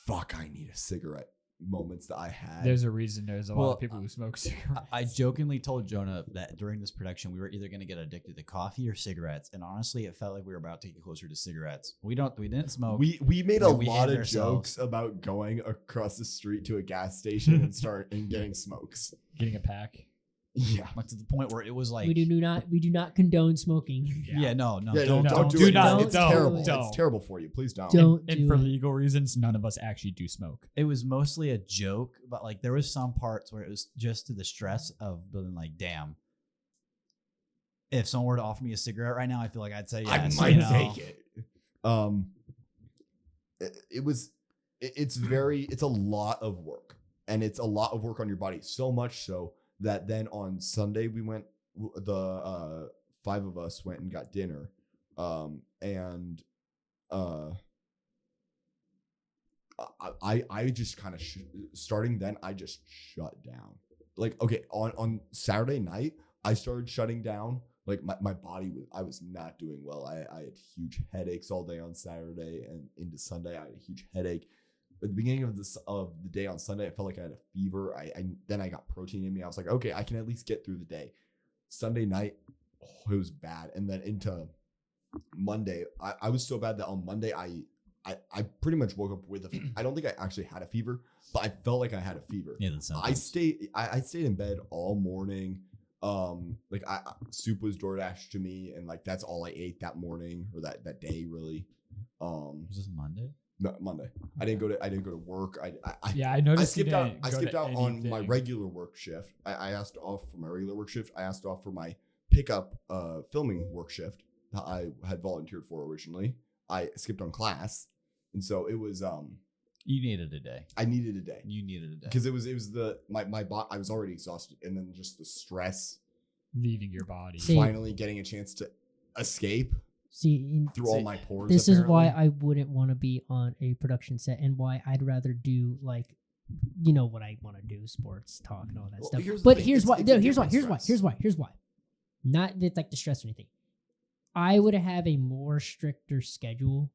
fuck I need a cigarette moments that I had. There's a reason there's a lot Well, of people who smoke cigarettes. I jokingly told Jonah that during this production we were either going to get addicted to coffee or cigarettes, and honestly, it felt like we were about to get closer to cigarettes. We didn't smoke. We made a We lot hated of ourselves. jokes about going across the street to a gas station and getting smokes. Getting a pack. Yeah. Like, to the point where it was like, We do not condone smoking. yeah, no, Yeah, don't don't do do it. not- It's don't, terrible. don't. It's terrible for you. Please don't. Don't And do for it. legal reasons, none of us actually do smoke. It was mostly a joke, but like there was some parts where it was just to the stress of being like, damn, if someone were to offer me a cigarette right now, I feel like I'd say yes. I might you know? take it. It's a lot of work, and it's a lot of work on your body. So much so that then on Sunday the 5 of us went and got dinner, and I just kind of starting then I just shut down. Like, okay, on Saturday night I started shutting down. Like my body I was not doing well. I had huge headaches all day on Saturday, and into Sunday I had a huge headache. At the beginning of the day on Sunday, I felt like I had a fever. Then I got protein in me. I was like, okay, I can at least get through the day. Sunday night, it was bad. And then into Monday, I was so bad that on Monday I pretty much woke up with I don't think I actually had a fever, but I felt like I had a fever. Yeah, that's I stayed in bed all morning. Soup was DoorDash to me, and like that's all I ate that morning or that day really. Was this Monday? No, Monday. I didn't go to work. I I noticed I skipped out. you didn't I go skipped to out on my anything. regular work shift. I asked off for my regular work shift. I asked off for my pickup filming work shift that I had volunteered for originally. I skipped on class, and so it was You needed a day. I needed a day You needed a day. because it was my bot. I was already exhausted, and then just the stress, Leaving your body. See, finally getting a chance to escape See, through all my pores. this is why apparently. I wouldn't want to be on a production set, and why I'd rather do like, you know what I want to do, sports talk and all that Well, stuff. here's the But thing, here's it's- why. it's No, a here's why. different Here's why. Not that like the stress or anything. I would have a more stricter schedule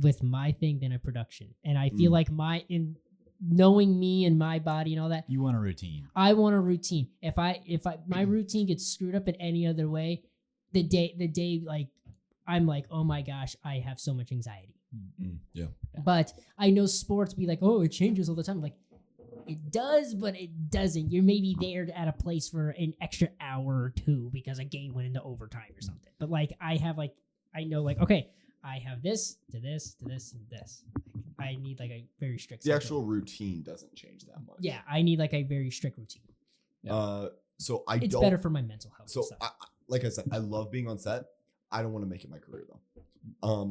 with my thing than a production, and I feel like in knowing me and my body and all that, You want a routine. I want a routine. If my routine gets screwed up in any other way, the day like I'm like, oh my gosh, I have so much anxiety. Yeah. But I know sports be like, oh, it changes all the time. Like, it does, but it doesn't. You're maybe there at a place for an extra hour or two because a game went into overtime or something. But like, I know like, okay, I have this to this to this and this. I need like a very strict. The schedule. actual routine doesn't change that much. Yeah, I need like a very strict routine. So It's better for my mental health. So and stuff. like I said, I love being on set. I don't want to make it my career though.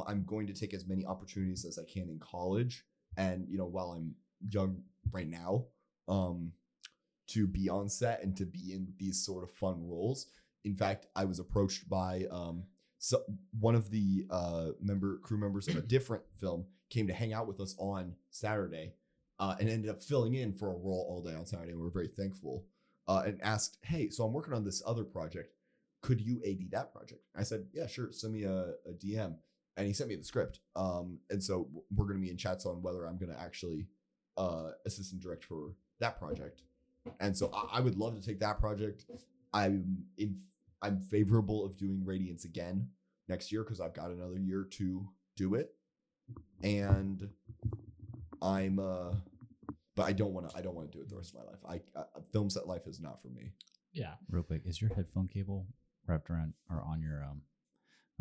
I'm going to take as many opportunities as I can in college, and while I'm young right now, to be on set and to be in these sort of fun roles. In fact, I was approached by one of the crew members of a different film came to hang out with us on Saturday, and ended up filling in for a role all day on Saturday, and we're very thankful. And asked, "Hey, so I'm working on this other project. Could you AD that project?" I said, "Yeah, sure. Send me a DM." And he sent me the script. And so we're going to be in chats on whether I'm going to actually assistant direct for that project. And so I would love to take that project. I'm favorable of doing Radiance again next year because I've got another year to do it. And but I don't want to do it the rest of my life. Film set life is not for me. Yeah. Real quick, is your headphone cable wrapped around or on your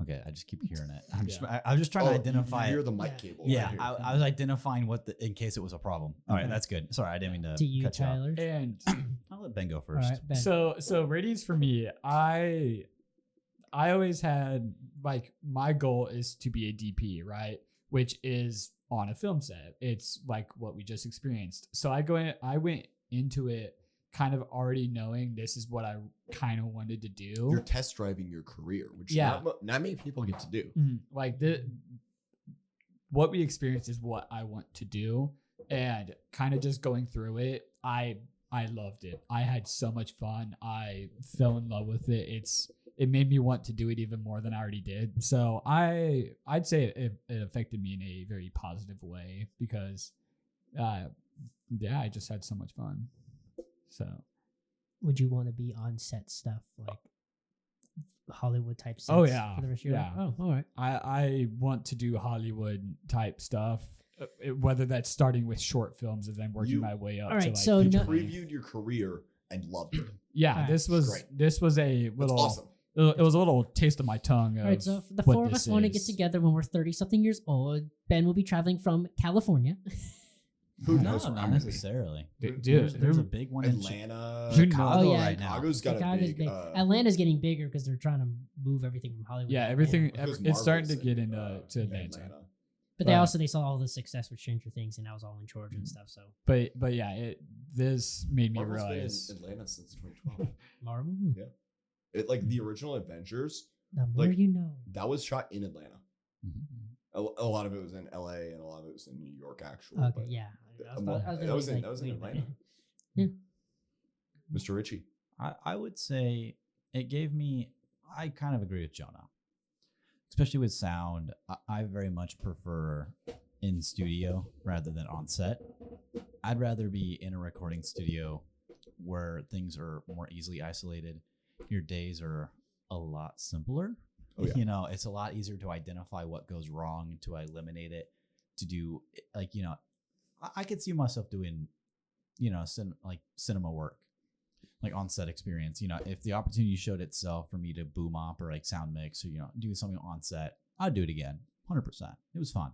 Okay, I just keep hearing it. I was just trying to identify. You hear it. the mic cable. Yeah, right here. I was identifying in case it was a problem. All right, Okay. that's good. Sorry, I didn't mean to to you, cut you off. Tyler. And I'll let Ben go All first. right, Ben. so Radiance for me, I always had like my goal is to be a DP, right? Which is on a film set. It's like what we just experienced. So I went into it kind of already knowing this is what I kind of wanted to do. You're test driving your career, which Yeah. not many people get to do. Like what we experienced is what I want to do, and kind of just going through it, I loved it. I had so much fun. I fell in love with it. It made me want to do it even more than I already did. So I'd say it affected me in a very positive way because I just had so much fun. So Would you want to be on set stuff like Hollywood type sets? Oh, yeah. For the rest of your life? Oh, all right. I want to do Hollywood type stuff, whether that's starting with short films and then working my way up. All right, to like so feature no- length. Previewed your career and loved it. Yeah, Alright. this was Great. a That's little awesome. It was a little taste of my tongue. All right, so the what four of this us want to get is. together when we're 30-something years old. Ben will be traveling from California. Who No, knows where not I'm gonna be? necessarily. Dude, There's a big one in Atlanta, Chicago Oh, yeah. right now. Chicago's got Chicago's a big. big. Atlanta's getting bigger because they're trying to move everything from Hollywood. Yeah, to everything. Atlanta. because It's starting to Marvel's get in, into to Atlanta. But they saw all the success with Stranger Things, and that was all in Georgia and stuff. So But yeah, this made me Marvel's been realize. in Atlanta since 2012. Marvel, It like the original Avengers the more Like- you know. that was shot in Atlanta. Mhm. A lot of it was in LA and a lot of it was in New York, actually. Okay, but yeah. that was in Atlanta. Mr. Ritchie. I would say it gave me. I kind of agree with Jonah, especially with sound. I very much prefer in studio rather than on set. I'd rather be in a recording studio where things are more easily isolated. Your days are a lot simpler. Oh, yeah. It's a lot easier to identify what goes wrong, to eliminate it, to do I could see myself doing, cinema work, like on set experience. If the opportunity showed itself for me to boom op or like sound mix or, do something on set, I'd do it again. 100%. It was fun.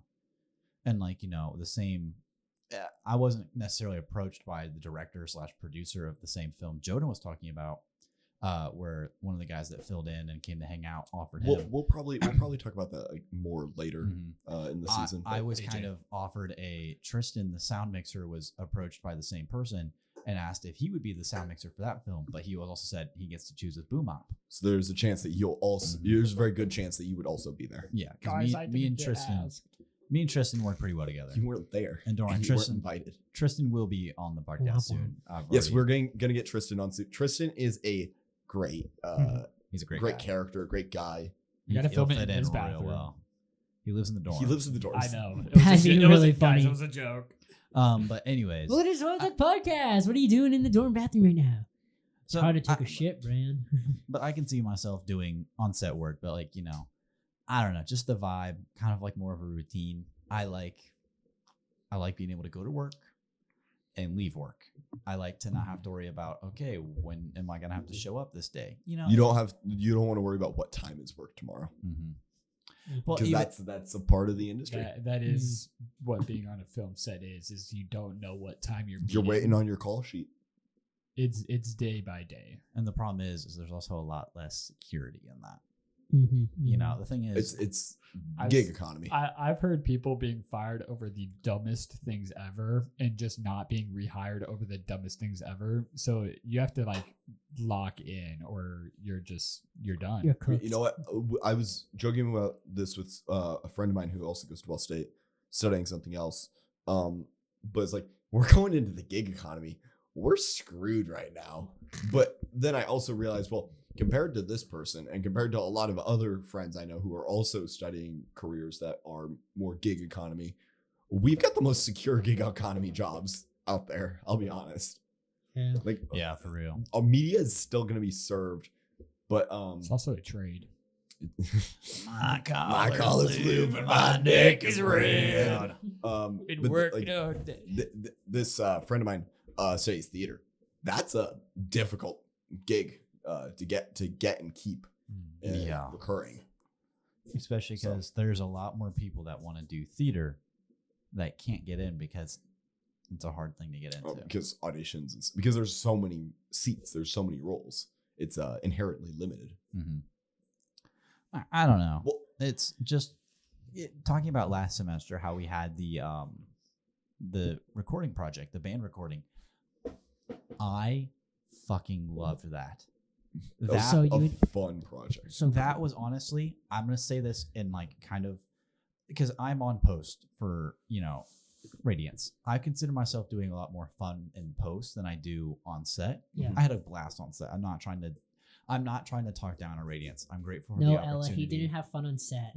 And the same, I wasn't necessarily approached by the director / producer of the same film Jonah was talking about, where one of the guys that filled in and came to hang out offered him. We'll probably talk about that more later Mhm. in the season. I was AJ. kind of offered Tristan, the sound mixer, was approached by the same person and asked if he would be the sound mixer for that film, but he also said he gets to choose his boom op. So there's a chance that you'll also. There's a very good chance that you would also be there. Yeah, because me and Tristan work pretty well together. You weren't there. And Dorian, you weren't Tristan- invited. Tristan will be on the podcast Womp soon. Yes, we're gonna get Tristan on soon. Tristan is a great, He's a great great guy. character, great guy. You gotta He'll film it fit in his real bathroom. well. He lives in the dorm. He lives in the dorms. I know. That'd be really funny. Guys, it was a joke. But anyways, What is wrong with the podcast? What are you doing in the dorm bathroom right now? so Hard to take I- a shit, Bran. But I can see myself doing on-set work. But I don't know, just the vibe, kind of like more of a routine. I like being able to go to work and leave work. I like to not have to worry about, okay, when am I gonna have to show up this day? You know, You don't want to worry about what time is work tomorrow, Well, because that's a part of the industry. That is what being on a film set is you don't know what time you're You're meeting. waiting on your call sheet. It's day by day. and the problem is there's also a lot less security in that. Mm-hmm. You know, the thing is, It's I've gig s- economy. I've heard people being fired over the dumbest things ever and just not being rehired over the dumbest things ever. So you have to like lock in or you're done. You're cooked. You know what? I was joking about this with a friend of mine who also goes to Ball State, studying something else. But it's like, we're going into the gig economy. We're screwed right now. But then I also realized, well, compared to this person and compared to a lot of other friends I know who are also studying careers that are more gig economy, we've got the most secure gig economy jobs out there. I'll be honest. Yeah. Like, yeah, for real. media is still going to be served, but It's also a trade. My My collar's blue, but my dick is red. But this friend of mine studies theater. That's a difficult gig to get and keep Yeah. recurring. Especially So- because there's a lot more people that want to do theater that can't get in because it's a hard thing to get into. Because auditions because there's so many seats, there's so many roles. It's inherently limited. Mhm. I don't know. Well, It's just talking about last semester how we had the recording project, the band recording. I fucking loved that. that That was So a you- fun project. So that was honestly, I'm gonna say this in like kind of because I'm on post for Radiance. I consider myself doing a lot more fun in post than I do on set. Yeah. I had a blast on set. I'm not trying to talk down on Radiance. I'm grateful for no, the Ella, opportunity. he didn't have fun on set.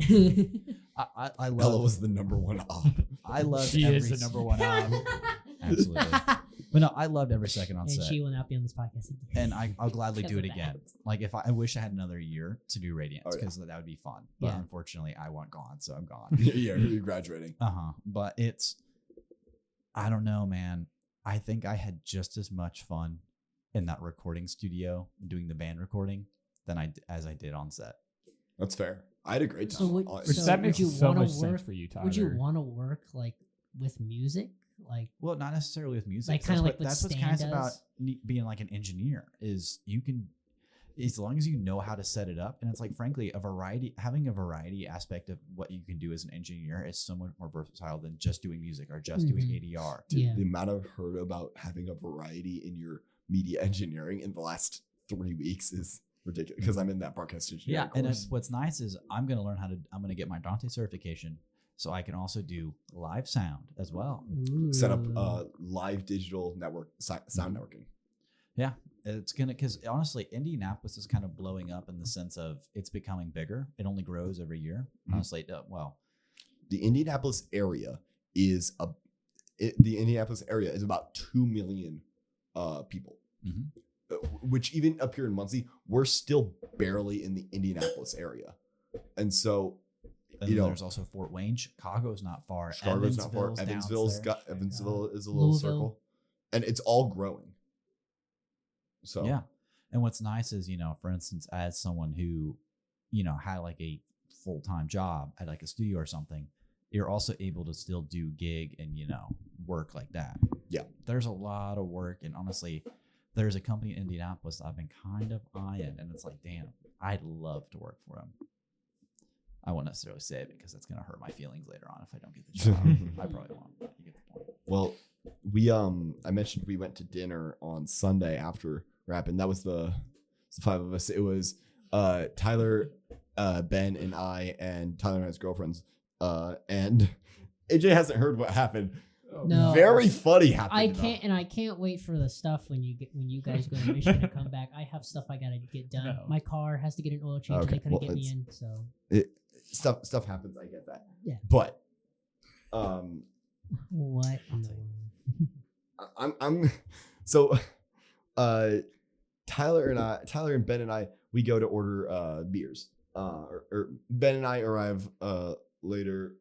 I Ella love. was the number one op. I love. She is the number one op. Absolutely. But no, I loved every second on and set. she will not be on this podcast again. And I'll gladly Because do it of that. again. Like if I wish I had another year to do Radiance Oh, yeah. because that would be fun. But Yeah. unfortunately, I want gone, so I'm gone. Yeah, you're graduating. But I don't know, man. I think I had just as much fun in that recording studio doing the band recording as I did on set. That's fair. I had a great So time. would- Which So that makes would you so wanna much work- sense for you, Tyler. Would you want to work like with music? Like Well, not necessarily with music. Like, kinda like what that's what's Stan kind of about does? being like an engineer is you can, as long as you know how to set it up. And it's like, frankly, having a variety aspect of what you can do as an engineer is so much more versatile than just doing music or just doing Mhm. ADR. Dude, Yeah. the amount I've heard about having a variety in your media engineering in the last 3 weeks is ridiculous because I'm in that broadcast engineering Yeah, and course. what's nice is I'm going to get my Dante certification so I can also do live sound as well. Set up ooh. live digital network sound networking. Yeah, it's going to, because honestly, Indianapolis is kind of blowing up in the sense of it's becoming bigger. It only grows every year. Mhm. Honestly, The Indianapolis area is about 2 million people. Mhm. Which even up here in Muncie, we're still barely in the Indianapolis area. And so, then there's also Fort Wayne. Chicago's not far. Chicago's not far. Evansville is a little Louisville. circle. And it's all growing. So Yeah. And what's nice is, for instance, as someone who, had like a full-time job at like a studio or something, you're also able to still do gig and, work like that. Yeah. There's a lot of work. And honestly, there's a company in Indianapolis that I've been kind of eyeing. And it's like, damn, I'd love to work for them. I won't necessarily say it because that's going to hurt my feelings later on if I don't get the job. I probably won't. But you get the point. well, I mentioned we went to dinner on Sunday after rapping. That was the 5 of us. It was Tyler, Ben, and I, and Tyler and his girlfriends. And AJ hasn't heard what happened. No. Very funny happened. I can't wait for the stuff when you guys go to Michigan to come back. I have stuff I gotta get done. No. My car has to get an oil change. Okay, They couldn't well, get me it's- in, so Stuff happens. I get that. Yeah. But what? in the world? I'm so Tyler and Ben and I, we go to order beers, or Ben and I arrive later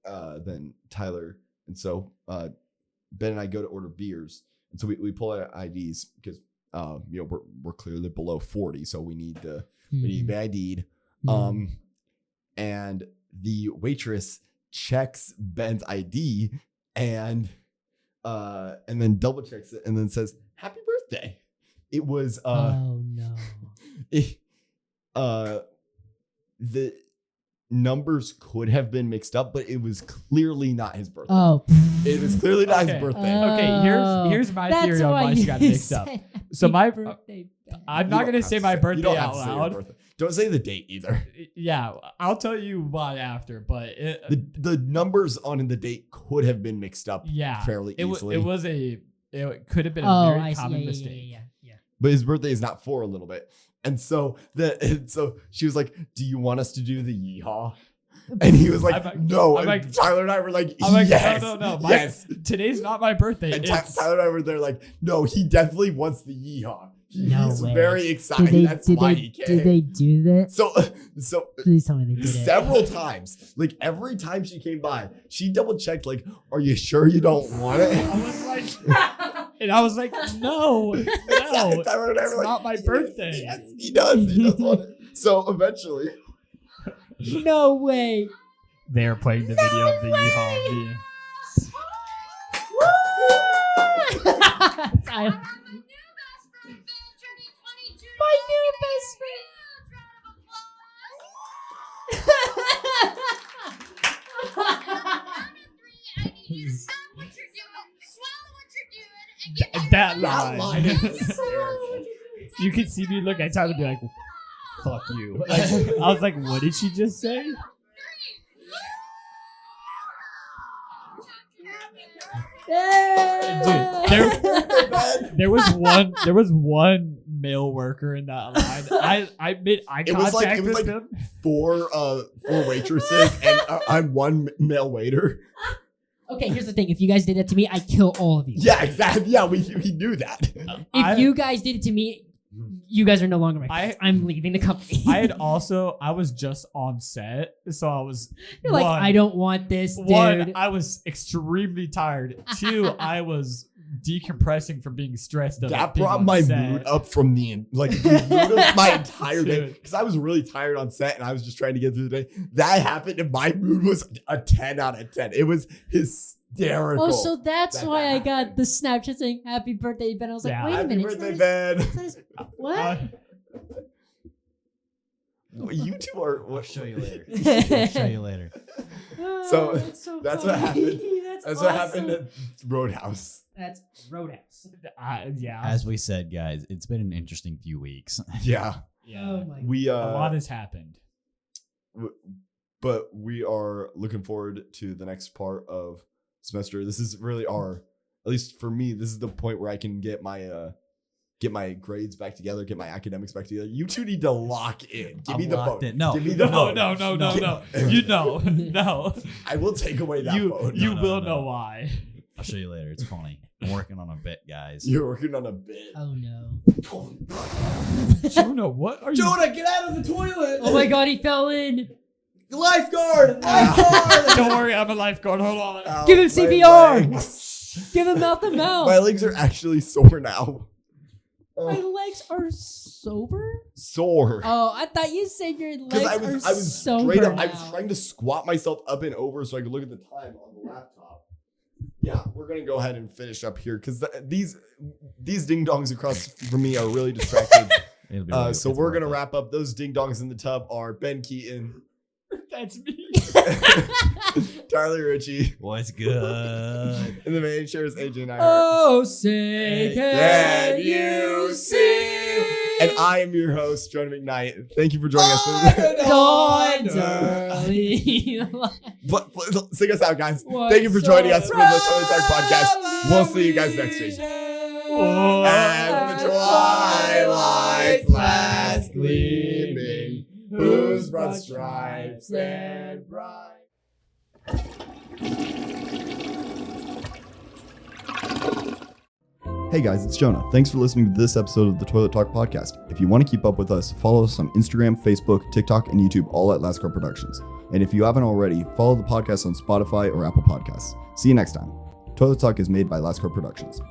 than Tyler, and so Ben and I go to order beers, and so we pull out IDs because we're clearly below 40, so we need to be ID'd. And the waitress checks Ben's ID and then double checks it and then says, "Happy birthday." It was oh no. The numbers could have been mixed up, but it was clearly not his birthday. Oh. It was clearly not Okay. his birthday. Okay, here's my theory on why she got mixed up. So my I'm not gonna say my birthday out loud. Don't say the date either. Yeah, I'll tell you why after, but The numbers on the date could have been mixed up fairly it easily. It could have been a very I see. common Yeah, mistake. yeah. But his birthday is not for a little bit. And so she was like, "Do you want us to do the yeehaw?" And he was like, "No." And like, Tyler and I were like, I'm like, "Yes, no. yes." Today's not my birthday. And It's, Tyler and I were there like, "No, he definitely wants the yeehaw. No He's way. very excited. That's why he came." Did they do that? So Please tell me they did it. several times, like every time she came by, she double checked, like, "Are you sure you don't want it?" I was like, and I was like, no, Tyler and I it's were like, not my birthday. Yes, he does. He does want it. So eventually, No way. They are playing the video of the yeehaw being. My new best That line. You can see me look at Tyler and be like, fuck you. Like, I was like, what did she just say? There was one male worker in that line. I made eye contact with him. four waitresses and one male waiter. Okay, here's the thing. If you guys did that to me, I'd kill all of you. Yeah, exactly. Yeah, we knew that. If you guys did it to me, you guys are no longer my friends. I'm leaving the company. I was just on set, so I was You're like, I don't want this, dude. One, I was extremely tired. Two, I was decompressing from being stressed. That brought my mood up from the mood of my entire day, because I was really tired on set and I was just trying to get through the day. That happened and my mood was a 10 out of 10. It was hysterical. Oh, so that's why I got the Snapchat saying "Happy birthday, Ben." I was like, Yeah. wait a Happy minute, birthday, Ben. What? You two are. I'll show you later. I'll show you later. So, that's what funny. happened. That's That's what awesome. happened at Roadhouse. That's Roadhouse. Yeah. As we said, guys, it's been an interesting few weeks. Yeah. Oh my god. We A lot has happened. but we are looking forward to the next part of semester. This is really at least for me, this is the point where I can get my grades back together, get my academics back together. You two need to lock in. Give I'm me the locked phone. in. No. Give me the phone. No. You know, no. I will take away that phone. You No, will no. know why. I'll show you later. It's funny. I'm working on a bit, guys. You're working on a bit. Oh no. Jonah, what are you? Jonah, get out of the toilet! Oh my god, he fell in. Lifeguard! Lifeguard! Don't worry, I'm a lifeguard. Hold on. Ow, Give him my CPR. legs. Give him mouth to mouth. My legs are actually sore now. My legs are sober. Sore. Oh, I thought you said your legs Because I are was sober straight up. now. I was trying to squat myself up and over so I could look at the time on the laptop. Yeah, we're gonna go ahead and finish up here because these ding dongs across from me are really distracted. It'll be really- So it's we're worth gonna it. wrap up. Those ding dongs in the tub are Ben Keaton, That's me. Tyler Ritchie, What's good? and the main chair is AJ Nyhart. Oh, say Can you see? And I am your host, Jonah McKnight. Thank you for joining us. Dawn's early. But sing us out, guys. Thank you for joining us for the Toilet Talk podcast. We'll see you guys next week. As the twilight's last gleaming, whose broad stripes and bright. Hey guys, it's Jonah. Thanks for listening to this episode of the Toilet Talk Podcast. If you want to keep up with us, follow us on Instagram, Facebook, TikTok, and YouTube, all at Last Card Productions. And if you haven't already, follow the podcast on Spotify or Apple Podcasts. See you next time. Toilet Talk is made by Last Card Productions.